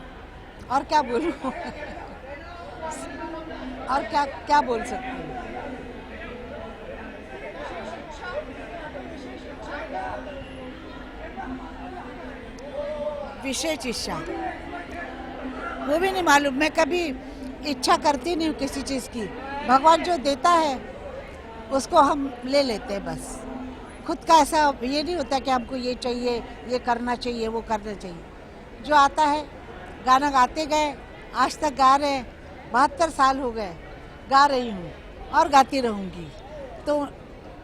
और क्या बोलूं और क्या क्या बोल सकती हूँ। विशेष इच्छा वो भी नहीं मालूम, मैं कभी इच्छा करती नहीं हूँ किसी चीज़ की। भगवान जो देता है उसको हम ले लेते हैं बस। खुद का ऐसा ये नहीं होता कि हमको ये चाहिए, ये करना चाहिए, वो करना चाहिए। जो आता है गाना गाते गए, आज तक गा रहे हैं, 72 साल हो गए गा रही हूँ और गाती रहूँगी। तो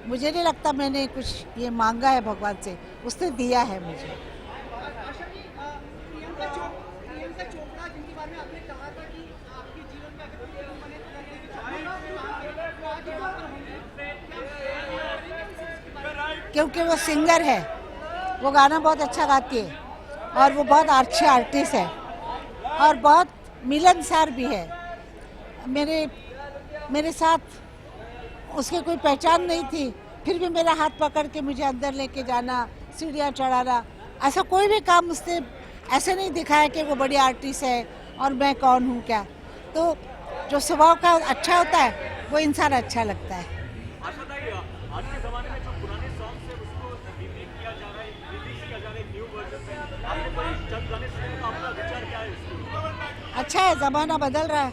मुझे नहीं लगता मैंने कुछ ये मांगा है भगवान से, उसने दिया है मुझे। प्रियंका चोपड़ा जिनके बारे में आपने कहा था कि आपके जीवन में अगर कोई हीरो बने तो क्योंकि वो सिंगर है, वो गाना बहुत अच्छा गाती है और वो बहुत अच्छे आर्टिस्ट है और बहुत मिलनसार भी है। मेरे साथ उसकी कोई पहचान नहीं थी, फिर भी मेरा हाथ पकड़ के मुझे अंदर लेके जाना, सीढ़ियाँ चढ़ाना, ऐसा कोई भी काम उसने ऐसे नहीं दिखाया कि वो बड़ी आर्टिस्ट है और मैं कौन हूँ क्या। तो जो स्वभाव का अच्छा होता है वो इंसान अच्छा लगता है। आज के ज़माने में जो पुराने सॉन्ग्स है उसको रीमेक किया जा रहा है, रिलीज किया जा रहा है न्यू वर्जन में। आपने कोई चंद गाने सुने तो आपका विचार क्या है इसको? अच्छा है, ज़माना बदल रहा है,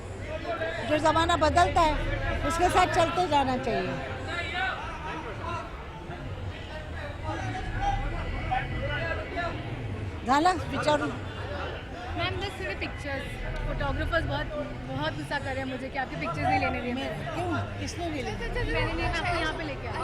जो ज़माना बदलता है उसके साथ चलते जाना चाहिए। झाला विचारू। मैम बस थोड़े पिक्चर्स, फोटोग्राफर्स बहुत गुस्सा कर रहे हैं मुझे कि आपकी पिक्चर्स नहीं लेने दिए। क्यों, किसने नहीं ली? मैंने नहीं, आपको यहाँ पे लेके आया।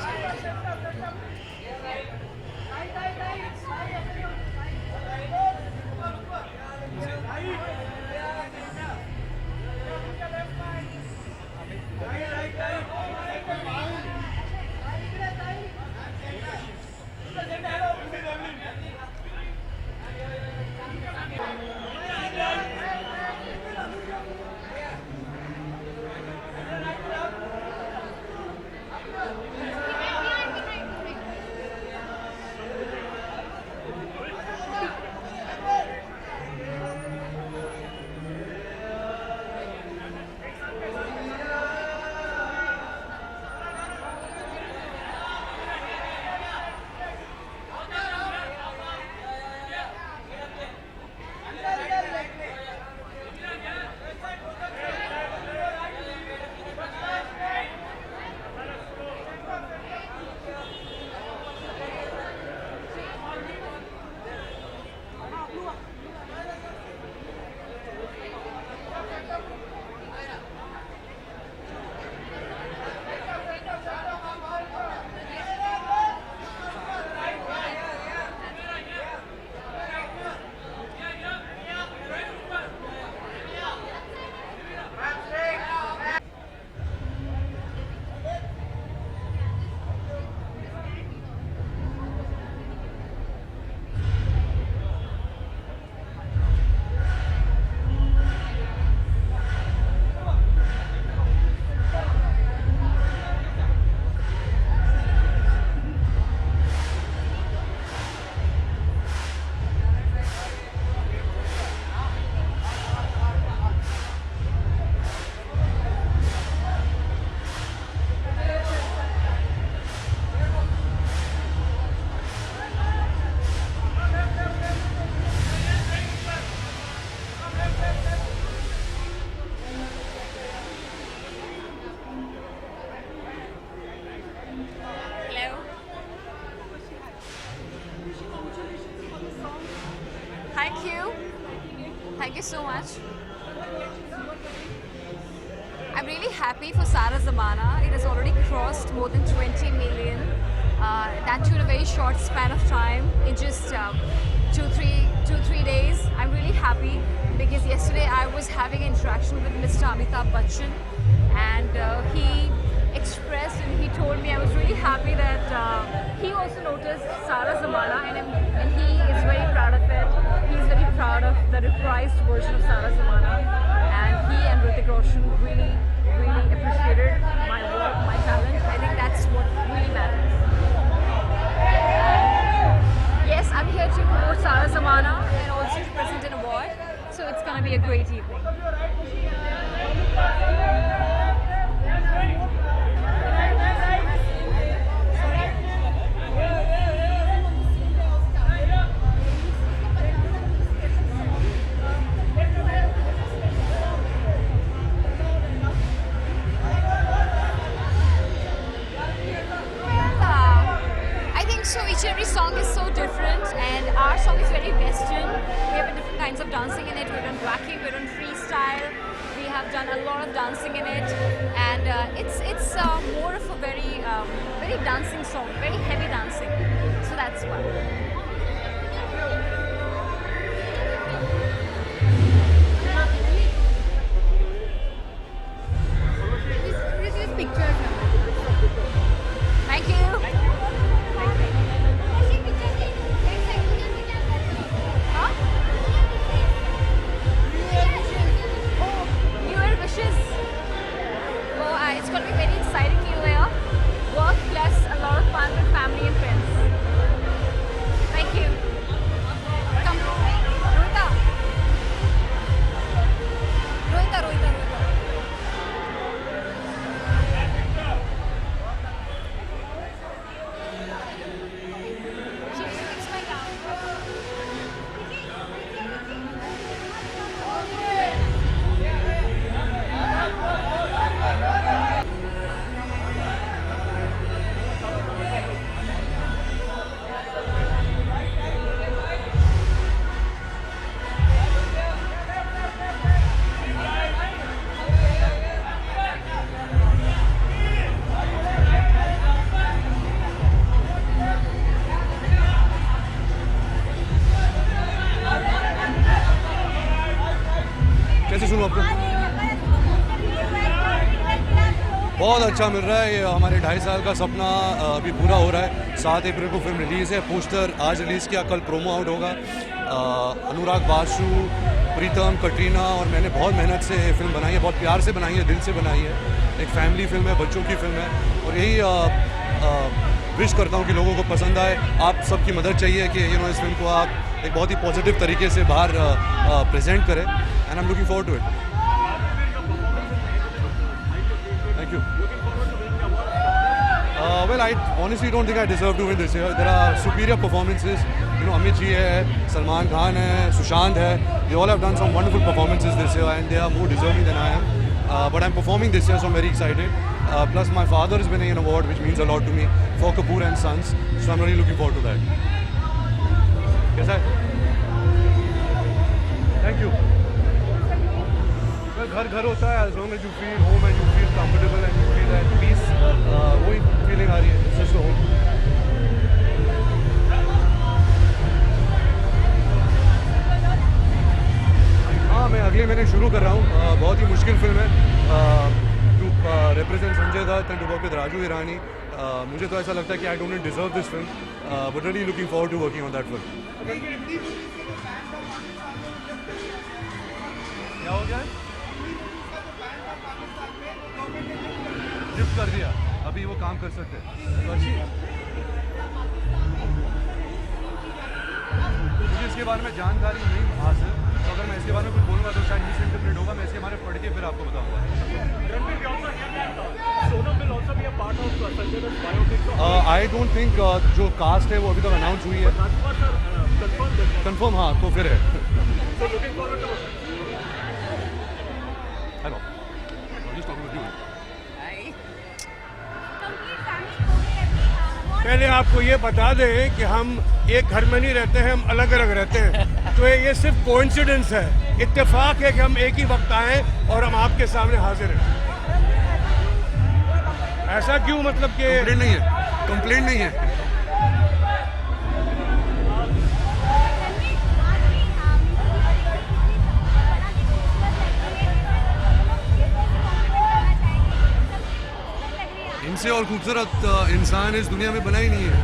Thank you so much. I'm really happy for Sara Zamana. It has already crossed more than 20 million. That too in a very short span of time, in just 2-3 days. I'm really happy because yesterday I was having an interaction with Mr. Amitabh Bachchan, and he expressed and he told me, I was really happy that he also noticed Sara Zamana, and he is very proud of it. He's very proud of the reprised version of Sara Zamana, and he and Hrithik Roshan really appreciated my work, my talent. I think that's what really matters. Yes, I'm here to promote Sara Zamana and also to present an award, so it's going to be a great evening. So each and every song is so different, and our song is very Western. We have different kinds of dancing in it. We've done wacky, we've done freestyle. We have done a lot of dancing in it, and it's more of a very dancing song, very heavy dancing. So that's why. Pictures now. Thank you. It's going to be very exciting New Year. Work plus a lot of fun with family and friends. Thank you. Come, Rohita. कैसे सुनूं आपको? बहुत अच्छा मिल रहा है। ये हमारे 2.5 साल का सपना अभी पूरा हो रहा है। 7 अप्रैल को फिल्म रिलीज़ है। पोस्टर आज रिलीज़ किया, कल प्रोमो आउट होगा। अनुराग बासु, प्रीतम, कटरीना और मैंने बहुत मेहनत से फिल्म बनाई है, बहुत प्यार से बनाई है, दिल से बनाई है। एक फैमिली फिल्म है, बच्चों की फिल्म है और यही विश करता हूँ कि लोगों को पसंद आए। आप सबकी मदद चाहिए कि इस फिल्म को आप एक बहुत ही पॉजिटिव तरीके से बाहर प्रेजेंट करें, and I am looking forward to it. Thank you. Well, I honestly don't think I deserve to win this year. There are superior performances. Amit ji hai, Salman Khan hai, Sushant hai. They all have done some wonderful performances this year, and they are more deserving than I am. But I'm performing this year, so I'm very excited. Plus, my father is winning an award, which means a lot to me, for Kapoor and Sons. So I'm really looking forward to that. Yes, sir. Thank you. Well, घर होता है, as long as you feel home and you feel comfortable and you feel at peace, वही feeling आ रही है, it's just a home. हाँ, मैं अगले महीने शुरू कर रहा हूँ। बहुत ही मुश्किल फिल्म है, to represent Sanjay Dutt and to work with Raju Hirani. मुझे तो ऐसा लगता है कि I don't deserve this film, but really looking forward to working on that film. क्या हो गया? शिफ्ट कर दिया, अभी वो काम कर सकते हैं। तो अच्छी मुझे इसके बारे में जानकारी नहीं हासिल, तो अगर मैं इसके बारे में कुछ बोलूँगा तो शायद मिस इंटरप्रेट होगा। मैं इसके बारे में पढ़ के फिर आपको बताऊँगा। आई डोंट थिंक जो कास्ट है वो अभी तक अनाउंस हुई है। कंफर्म, हाँ, तो फिर है। हेलो, पहले आपको ये बता दें कि हम एक घर में नहीं रहते हैं, हम अलग अलग रहते हैं। तो ये सिर्फ कोइंसिडेंस है, इत्तेफाक है कि हम एक ही वक्त आए और हम आपके सामने हाजिर हैं। ऐसा क्यों, मतलब कि कंप्लेंट नहीं है, कंप्लेंट नहीं है। इनसे और खूबसूरत इंसान इस दुनिया में बना ही नहीं है।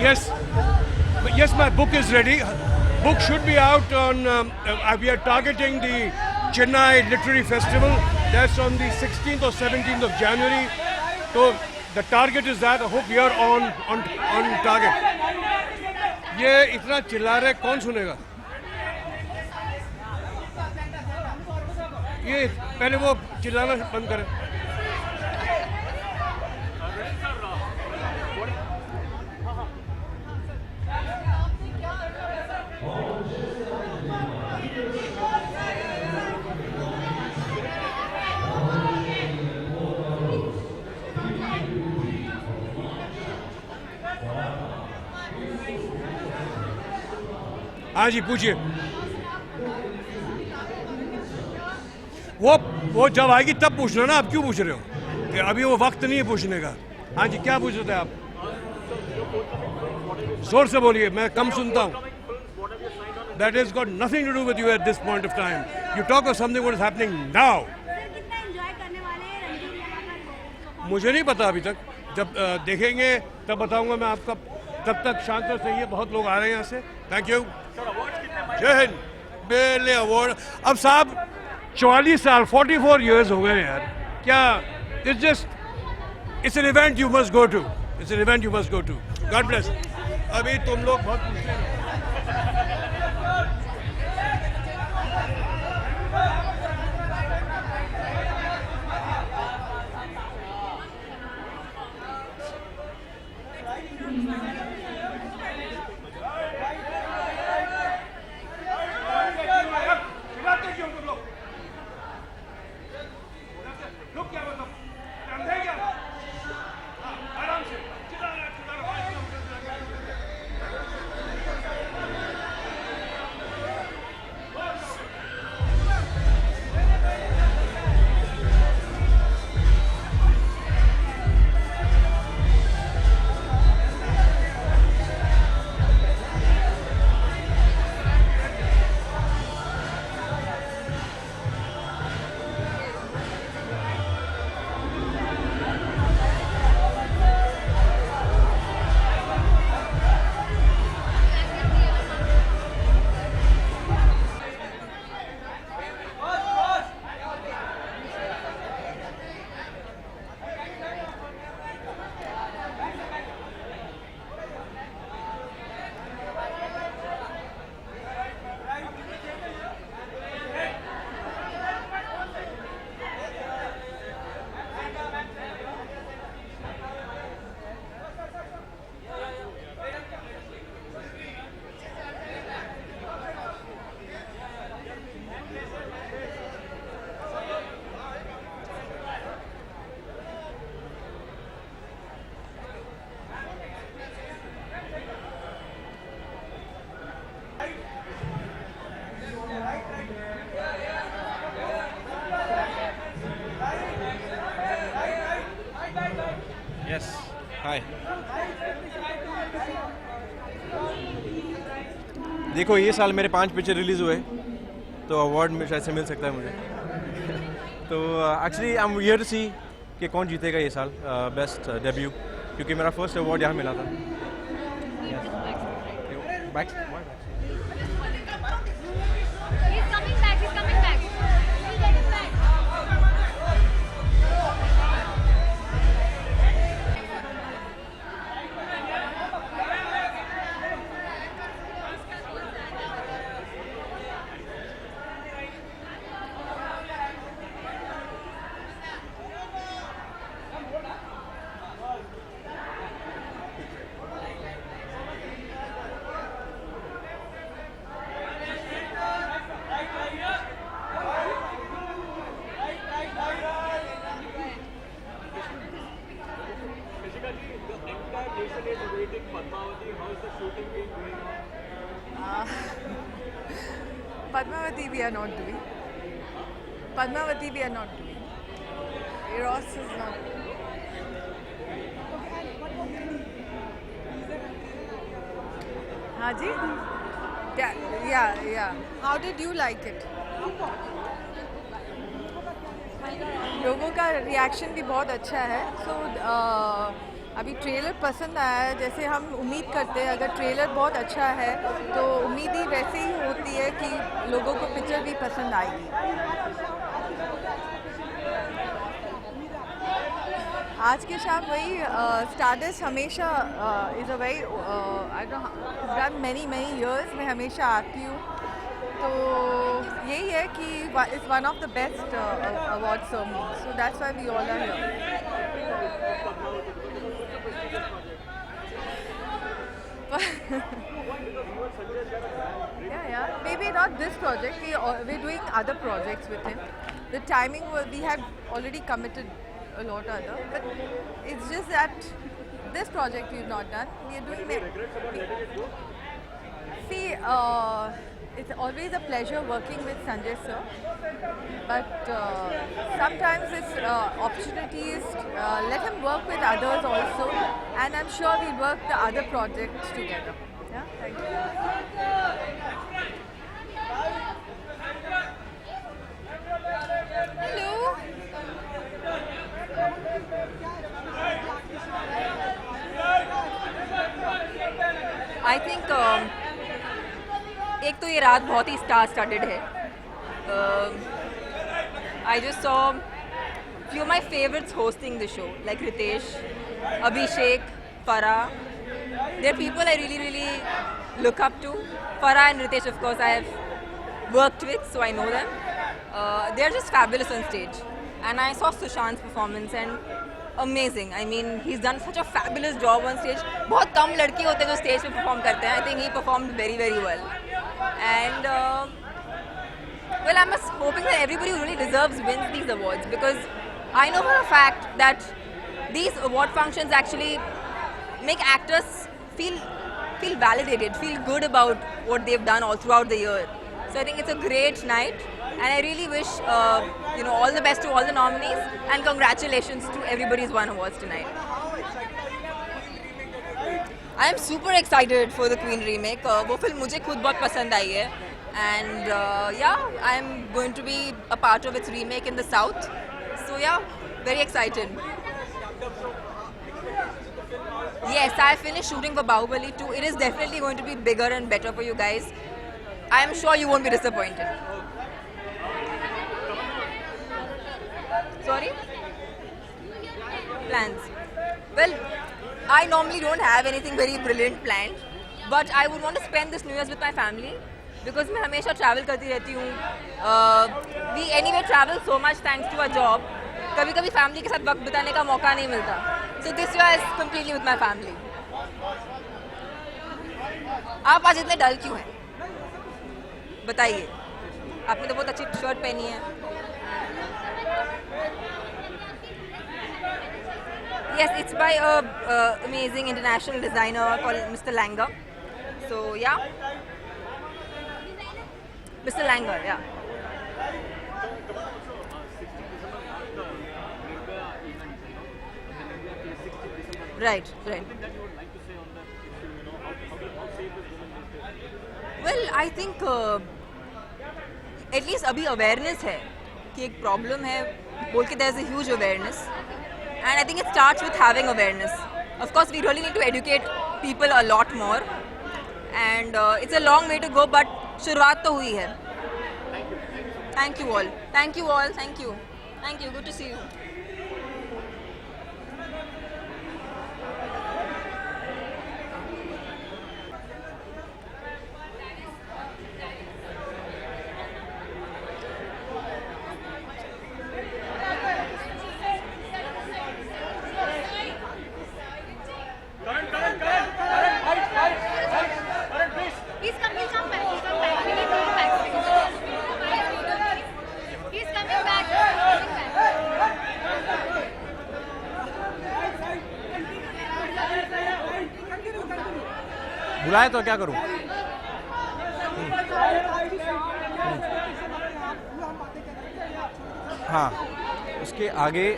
Yes, my book is ready. Book should be out on. We are targeting the Chennai Literary Festival. That's on the 16th or 17th of January. So the target is that. I hope we are on target. ये इतना चिल्ला रहे कौन सुनेगा? ये पहले वो चिल्लाना बंद करें. हाँ जी पूछिए. वो जब आएगी तब पूछना ना. आप क्यों पूछ रहे हो? कि अभी वो वक्त नहीं है पूछने का. हाँ जी क्या पूछ रहे थे आप? जोर से बोलिए, मैं कम सुनता हूँ. That has got nothing to do with you at this point of time. You talk of something what is happening now. मुझे नहीं पता अभी तक. जब देखेंगे तब बताऊंगा मैं आपका. तब तक शांत रहिए. बहुत लोग आ रहे हैं यहाँ से. Thank you. जय हिंद. बेले अवार्ड अब साहब 44 साल 44 years हो गए यार. क्या it's an event you must go to. It's an event you must go to. God bless. अभी तुम लोग बहुत पूछते हैं. Yes. Hi. देखो ये साल मेरे 5 पिक्चर रिलीज हुए तो अवार्ड में शायद से मिल सकता है मुझे. तो actually I am here to see कि कौन जीतेगा ये साल बेस्ट डेब्यू, क्योंकि मेरा फर्स्ट अवार्ड यहाँ मिला था. Padmavati we are not doing. Padmavati we are not doing. Eros is not. Haji? Yeah. How did you like it? लोगों का रिएक्शन भी बहुत अच्छा है. So अभी ट्रेलर पसंद आया है, जैसे हम उम्मीद करते हैं अगर ट्रेलर बहुत अच्छा है तो उम्मीद ही वैसे ही होती है कि लोगों को पिक्चर भी पसंद आएगी। आज के शाम वही स्टारडस्ट हमेशा is a very I done many years मैं हमेशा आती हूँ, तो यही है कि it's one of the best award ceremony, so that's why we all are here. yeah, maybe not this project. We're doing other projects with him. The timing we had already committed a lot other, but it's just that this project we've not done. We are doing. See, it's always a pleasure working with Sanjay sir, but sometimes it's opportunities. Let him work with others also, and I'm sure we'll work the other projects together. Yeah, thank you. Hello. I think एक तो ये रात बहुत ही star started है. I just saw few of my favorites hosting the show, like Ritesh, Abhishek, Farah. They're people I really look up to. Farah and Ritesh, of course, I have worked with, so I know them. They're just fabulous on stage. And I saw Sushant's performance and amazing. I mean, he's done such a fabulous job on stage. बहुत कम लड़के होते हैं जो stage पे perform करते हैं. I think he performed very well. And well, I'm just hoping that everybody who really deserves wins these awards, because I know for a fact that these award functions actually make actors feel validated, feel good about what they've done all throughout the year. So I think it's a great night, and I really wish all the best to all the nominees, and congratulations to everybody who's won awards tonight. I am super excited for the Queen remake. वो film मुझे खुद बहुत पसंद आई है, and I am going to be a part of its remake in the South. So yeah, very excited. Yes, I finished shooting for Bahubali 2. It is definitely going to be bigger and better for you guys. I am sure you won't be disappointed. Sorry? Plans. Well, I normally don't have anything very brilliant planned, but I would want to spend this New Year's with my family, because मैं हमेशा travel करती रहती हूँ. We anyway travel so much thanks to our job. कभी-कभी family के साथ वक्त बिताने का मौका नहीं मिलता. So this year is completely with my family. आप आज इतने डल क्यों हैं? बताइए. आपने तो बहुत अच्छी शर्ट पहनी है. Yes, it's by a amazing international designer called Mr. Langer. So yeah, Mr. Langer, yeah. Right. Well, I think at least अभी awareness है कि एक problem है, बोल के there's a huge awareness. And I think it starts with having awareness. Of course, we really need to educate people a lot more. And it's a long way to go, but शुरुआत तो हुई है. Thank you all. Thank you all. Thank you. Thank you. Good to see you. बुलाए तो क्या करूं? हाँ, उसके आगे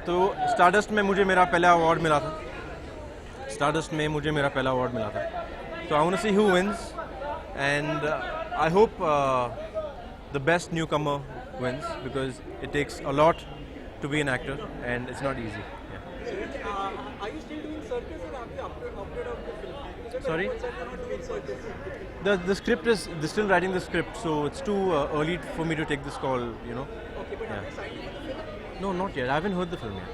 तो स्टारडस्ट में मुझे मेरा पहला अवार्ड मिला था. So I want to see who wins, and I hope the best newcomer wins, because it takes a lot to be an actor and it's not easy. Yeah. Are you still doing Sorry? The script is, they're still writing the script, so it's too early for me to take this call, you know. Okay, but have you signed it for the film so far? No, not yet. I haven't heard the film yet.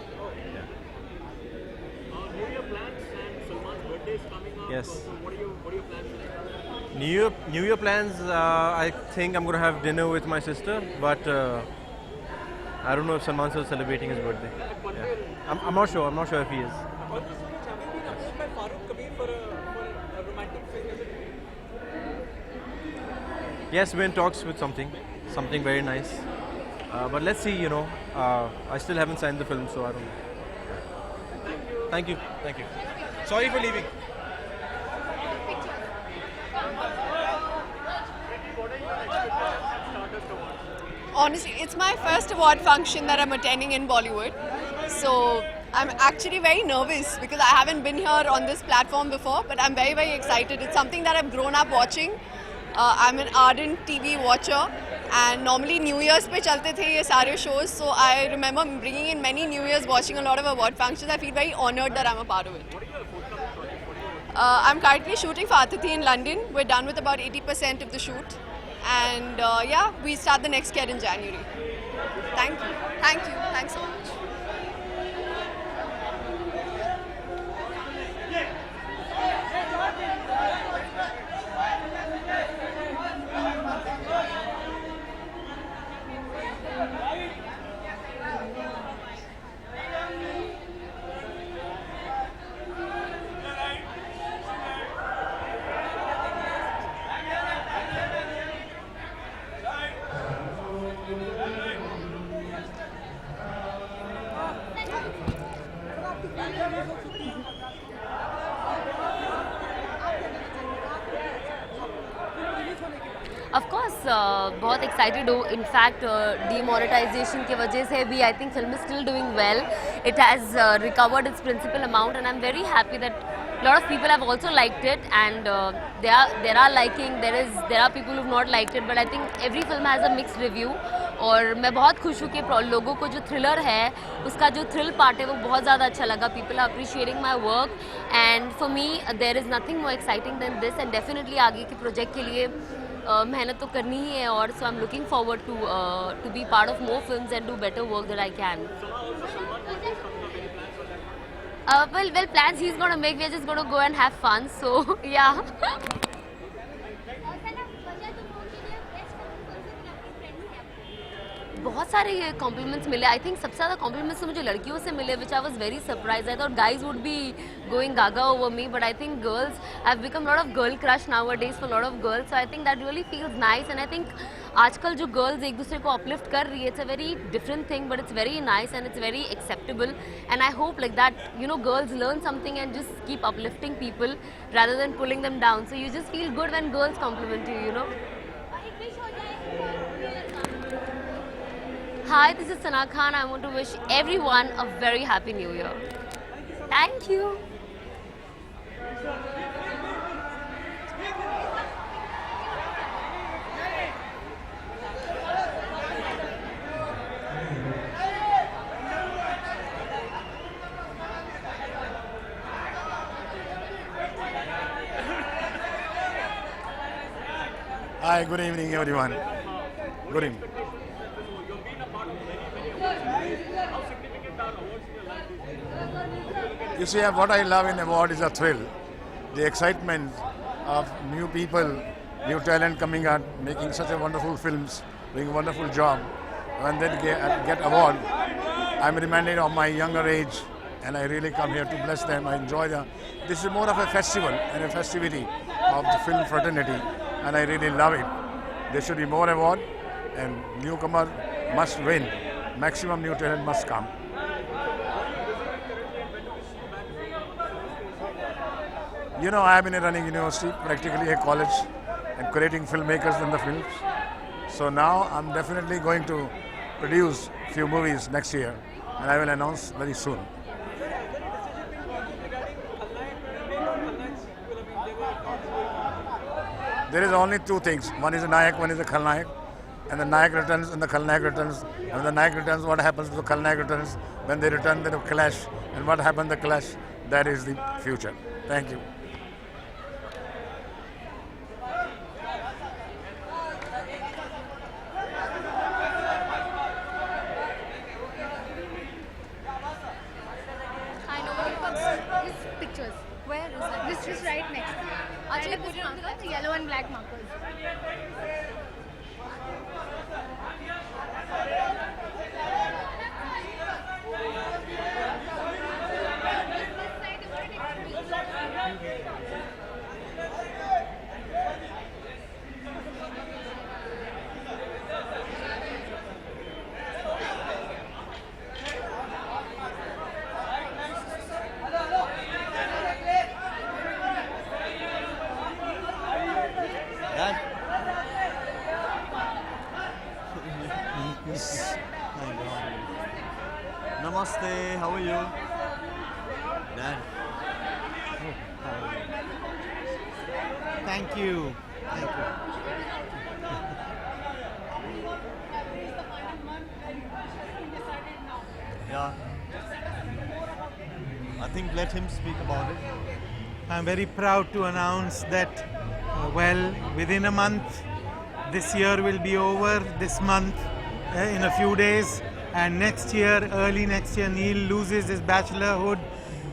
New Year plans and Salman's birthday is coming up. Yes. So what are your plans like? New Year plans, I think I'm going to have dinner with my sister, but I don't know if Salman's still celebrating his birthday. Yeah. I'm not sure. I'm not sure if he is. On this speech, have you been approached by Farooq Kabir for a romantic film? Yes, we're in talks with something very nice. But let's see, you know. I still haven't signed the film, so I don't know. Thank you. Thank you. Sorry for leaving. Honestly, it's my first award function that I'm attending in Bollywood. So I'm actually very nervous because I haven't been here on this platform before, but I'm very, very excited. It's something that I've grown up watching. I'm an ardent TV watcher, and normally New Year's pe chalte the ye sare shows. So I remember bringing in many New Year's, watching a lot of award functions. I feel very honored that I'm a part of it. I'm currently shooting for Atithi in London. We're done with about 80% of the shoot. And yeah, we start the next year in January. Thank you. Thank you. Thanks so much. Of course, बहुत excited हो. In fact, demonetization की वजह से भी I think film is still doing well. It has recovered its principal amount, and I'm very happy that a lot of people have also liked it, and there are liking. There are people who've not liked it, but I think every film has a mixed review. और मैं बहुत खुश हूँ कि लोगों को जो thriller है उसका जो थ्रिल पार्ट है वो बहुत ज़्यादा अच्छा लगा. People are appreciating my work, and for me there is nothing more exciting than this. And definitely आगे के प्रोजेक्ट के लिए मेहनत तो करनी ही है, और so I am looking forward to be part of more films and do better work that I can. Well, plans he's going to make, we're just going to go and have fun, so yeah. बहुत सारे compliments मिले. I think सबसे ज़्यादा compliments तो मुझे लड़कियों से मिले, which I was very surprise. I thought guys would be going gaga over me, but I think girls have become lot of girl crush nowadays for lot of girls. So I think that really feels nice, and I think आजकल जो girls एक दूसरे को uplift कर रही है, it's a very different thing, but it's very nice and it's very acceptable. And I hope like that you know girls learn something and just keep uplifting people rather than pulling them down. So you just feel good when girls compliment you, you know. Hi, this is Sana Khan. I want to wish everyone a very happy new year. Thank you. Hi, good evening everyone. Good evening. You see, what I love in award is a thrill, the excitement of new people, new talent coming out, making such a wonderful films, doing a wonderful job. When they get award, I'm reminded of my younger age, and I really come here to bless them. I enjoy them. This is more of a festival and a festivity of the film fraternity, and I really love it. There should be more award, and newcomer must win. Maximum new talent must come. You know, I have been running university, practically a college, and creating filmmakers in the films. So now I'm definitely going to produce a few movies next year, and I will announce very soon. There is only two things. One is a Nayak, one is a Khalnayak. And the Nayak returns and the Khalnayak returns. And when the Nayak returns, what happens to the Khalnayak returns? When they return, they clash. And what happens, the clash, that is the future. Thank you. Just right next. Actually, put it on the yellow and black markers. Dad. Namaste, how are you? Dad. Thank you. Thank you. Yeah. I think let him speak about it. I'm very proud to announce that, within a month, this year will be over, this month, in a few days. And next year, early next year, Neil loses his bachelorhood.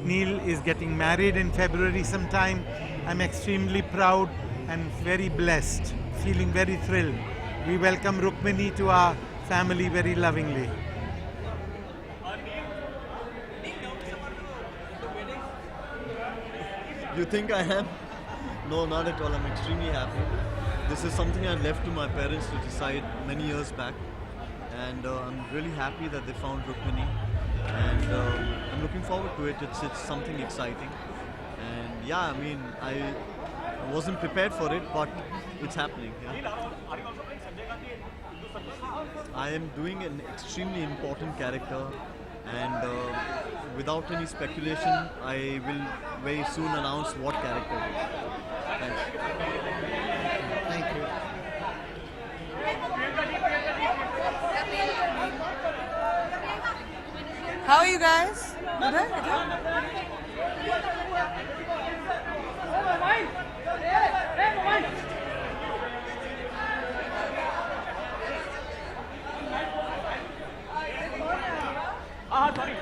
Neil is getting married in February sometime. I'm extremely proud and very blessed, feeling very thrilled. We welcome Rukmini to our family very lovingly. You think I am? No, not at all. I'm extremely happy. This is something I left to my parents to decide many years back. And I'm really happy that they found Rukmini. And I'm looking forward to it. It's something exciting. And yeah, I mean, I wasn't prepared for it, but it's happening. Yeah. I am doing an extremely important character. And without any speculation, I will very soon announce what character it is. Thanks. Thank you. How are you guys? Good? Sorry.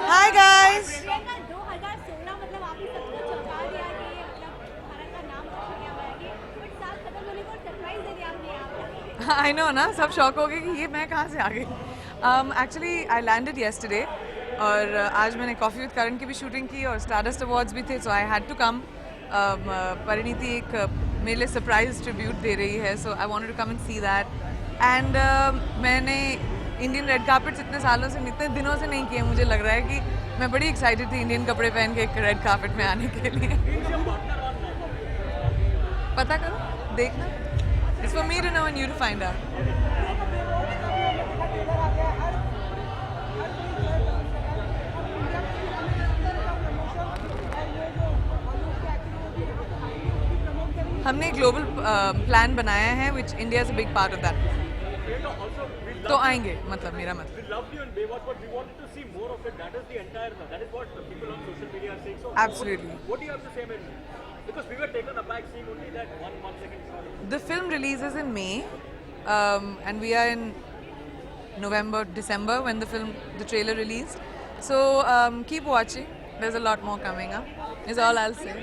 Hi guys. I know ना सब shock हो गए कि ये मैं कहाँ से आ गई. Actually I landed yesterday और आज मैंने कॉफ़ी विद करण की भी शूटिंग की और स्टारडस्ट अवार्ड्स भी थे, so I had to come. Parineeti एक मेरे लिए सरप्राइज ट्रिब्यूट दे रही है, so I wanted to come and see that. And मैंने इंडियन रेड कार्पेट्स इतने सालों से इतने दिनों से नहीं किए. मुझे लग रहा है कि मैं बड़ी एक्साइटेड थी इंडियन कपड़े पहन के एक रेड कार्पेट में आने के लिए. पता करो, देखना. It's for me to know and you to find out. हमने ग्लोबल प्लान बनाया है, which India is a big part of that. तो आएंगे, मतलब मेरा मतलब. We loved you in Baywatch, but we wanted to see more of it. That is the entire. That is what the people on social media are saying. So Absolutely. What do you have to say, man? Because we were taken aback seeing only that 1 second shot. The film releases in May, and we are in November, December when the trailer released. So keep watching. There's a lot more coming up. Is all I'll say.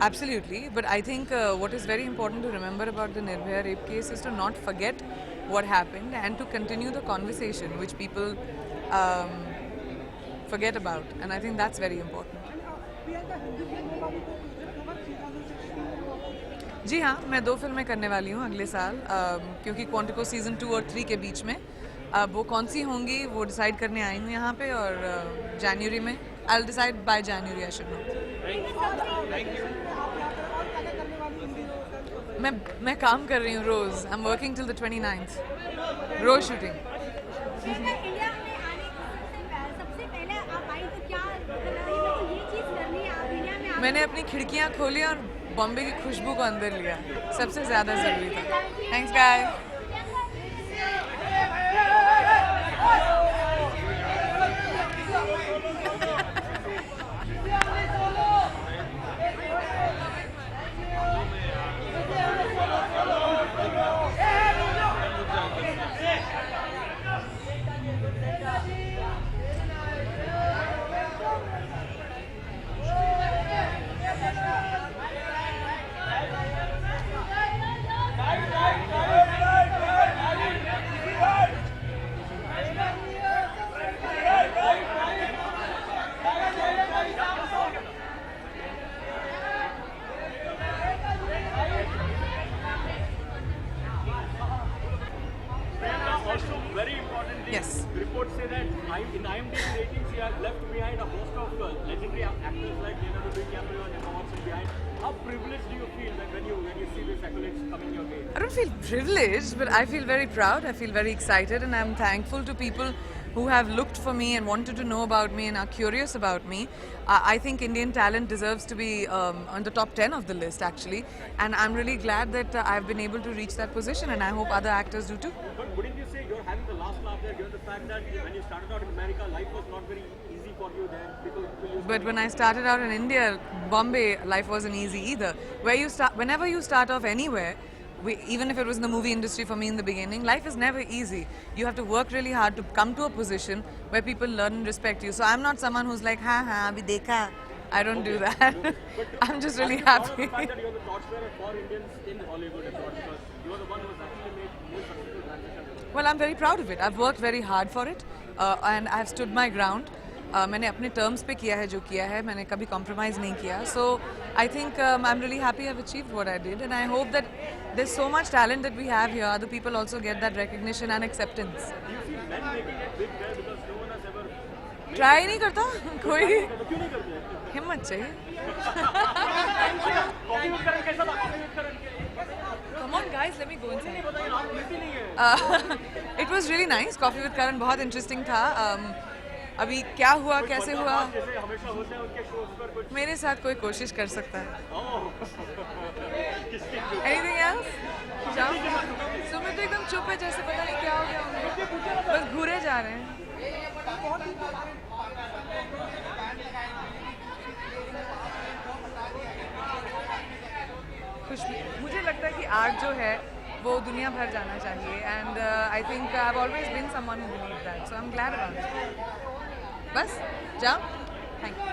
Absolutely, but I think what is very important to remember about the Nirbhaya rape case is to not forget what happened and to continue the conversation which people forget about, and I think that's very important. जी हाँ, मैं 2 फिल्में करने वाली हूँ अगले साल, क्योंकि Quantico season 2 और 3 के बीच में. अब वो कौन सी होंगी वो डिसाइड करने आई हूँ यहाँ पे, और जनवरी में I'll decide by January I should know. मैं काम कर रही हूँ रोज. I'm working till the 29th. रोज शूटिंग. मैंने अपनी खिड़कियाँ खोली और बॉम्बे की खुशबू को अंदर लिया. सबसे ज़्यादा ज़रूरी था. Thanks guys. very importantly, Yes. reports say that in IMDb ratings, she has left behind a host of legendary actors like Leonardo DiCaprio and Emma Watson behind. How privileged do you feel when you see this accolades coming your way? I don't feel privileged, but I feel very proud. I feel very excited, and I'm thankful to people who have looked for me and wanted to know about me and are curious about me. I think Indian talent deserves to be on the top 10 of the list, actually, and I'm really glad that I've been able to reach that position, and I hope other actors do too. But wouldn't you say you're having the last laugh there, given the fact that when you started out in America, life was not very easy for you there? People used But when I started out in India, Bombay, life wasn't easy either. Whenever you start off anywhere, even if it was in the movie industry for me in the beginning, life is never easy. You have to work really hard to come to a position where people learn and respect you. So I'm not someone who's like, ha ha, abhi dekha. I don't do that. I'm just really happy. the fact that you're the torchbearer for Indians in Hollywood abroad, because you're the one who has actually made more successful transition. Well, I'm very proud of it. I've worked very hard for it, and I've stood my ground. मैंने अपने terms पे किया है जो किया है, मैंने कभी कॉम्प्रोमाइज़ नहीं किया. So I think I'm really happy I've achieved what I did, and I hope that there's so much talent that we have here, other people also get that recognition and acceptance. Do you see men making it big there because no one has ever... Try नहीं करता कोई, तो क्यों नहीं करते? हिम्मत चाहिए. Coffee with करण कैसा था? Coffee with Karan Come on guys, let me go inside. नहीं बताइए, आप मिलती नहीं है. It was really nice. Coffee with Karan बहुत interesting था. अभी क्या हुआ, कैसे हुआ, जैसे हमेशा होते हैं उनके शोज पर कुछ मेरे साथ कोई कोशिश कर सकता है. Anything else? जाओ. सुमित एकदम चुप है, जैसे पता नहीं क्या हो गया उन्हें. बस घूरे जा रहे हैं. मुझे लगता है कि आर्ट जो है वो दुनिया भर जाना चाहिए, and I think I have always been someone who believe that, so I am glad about it. बस जाओ. Thank you.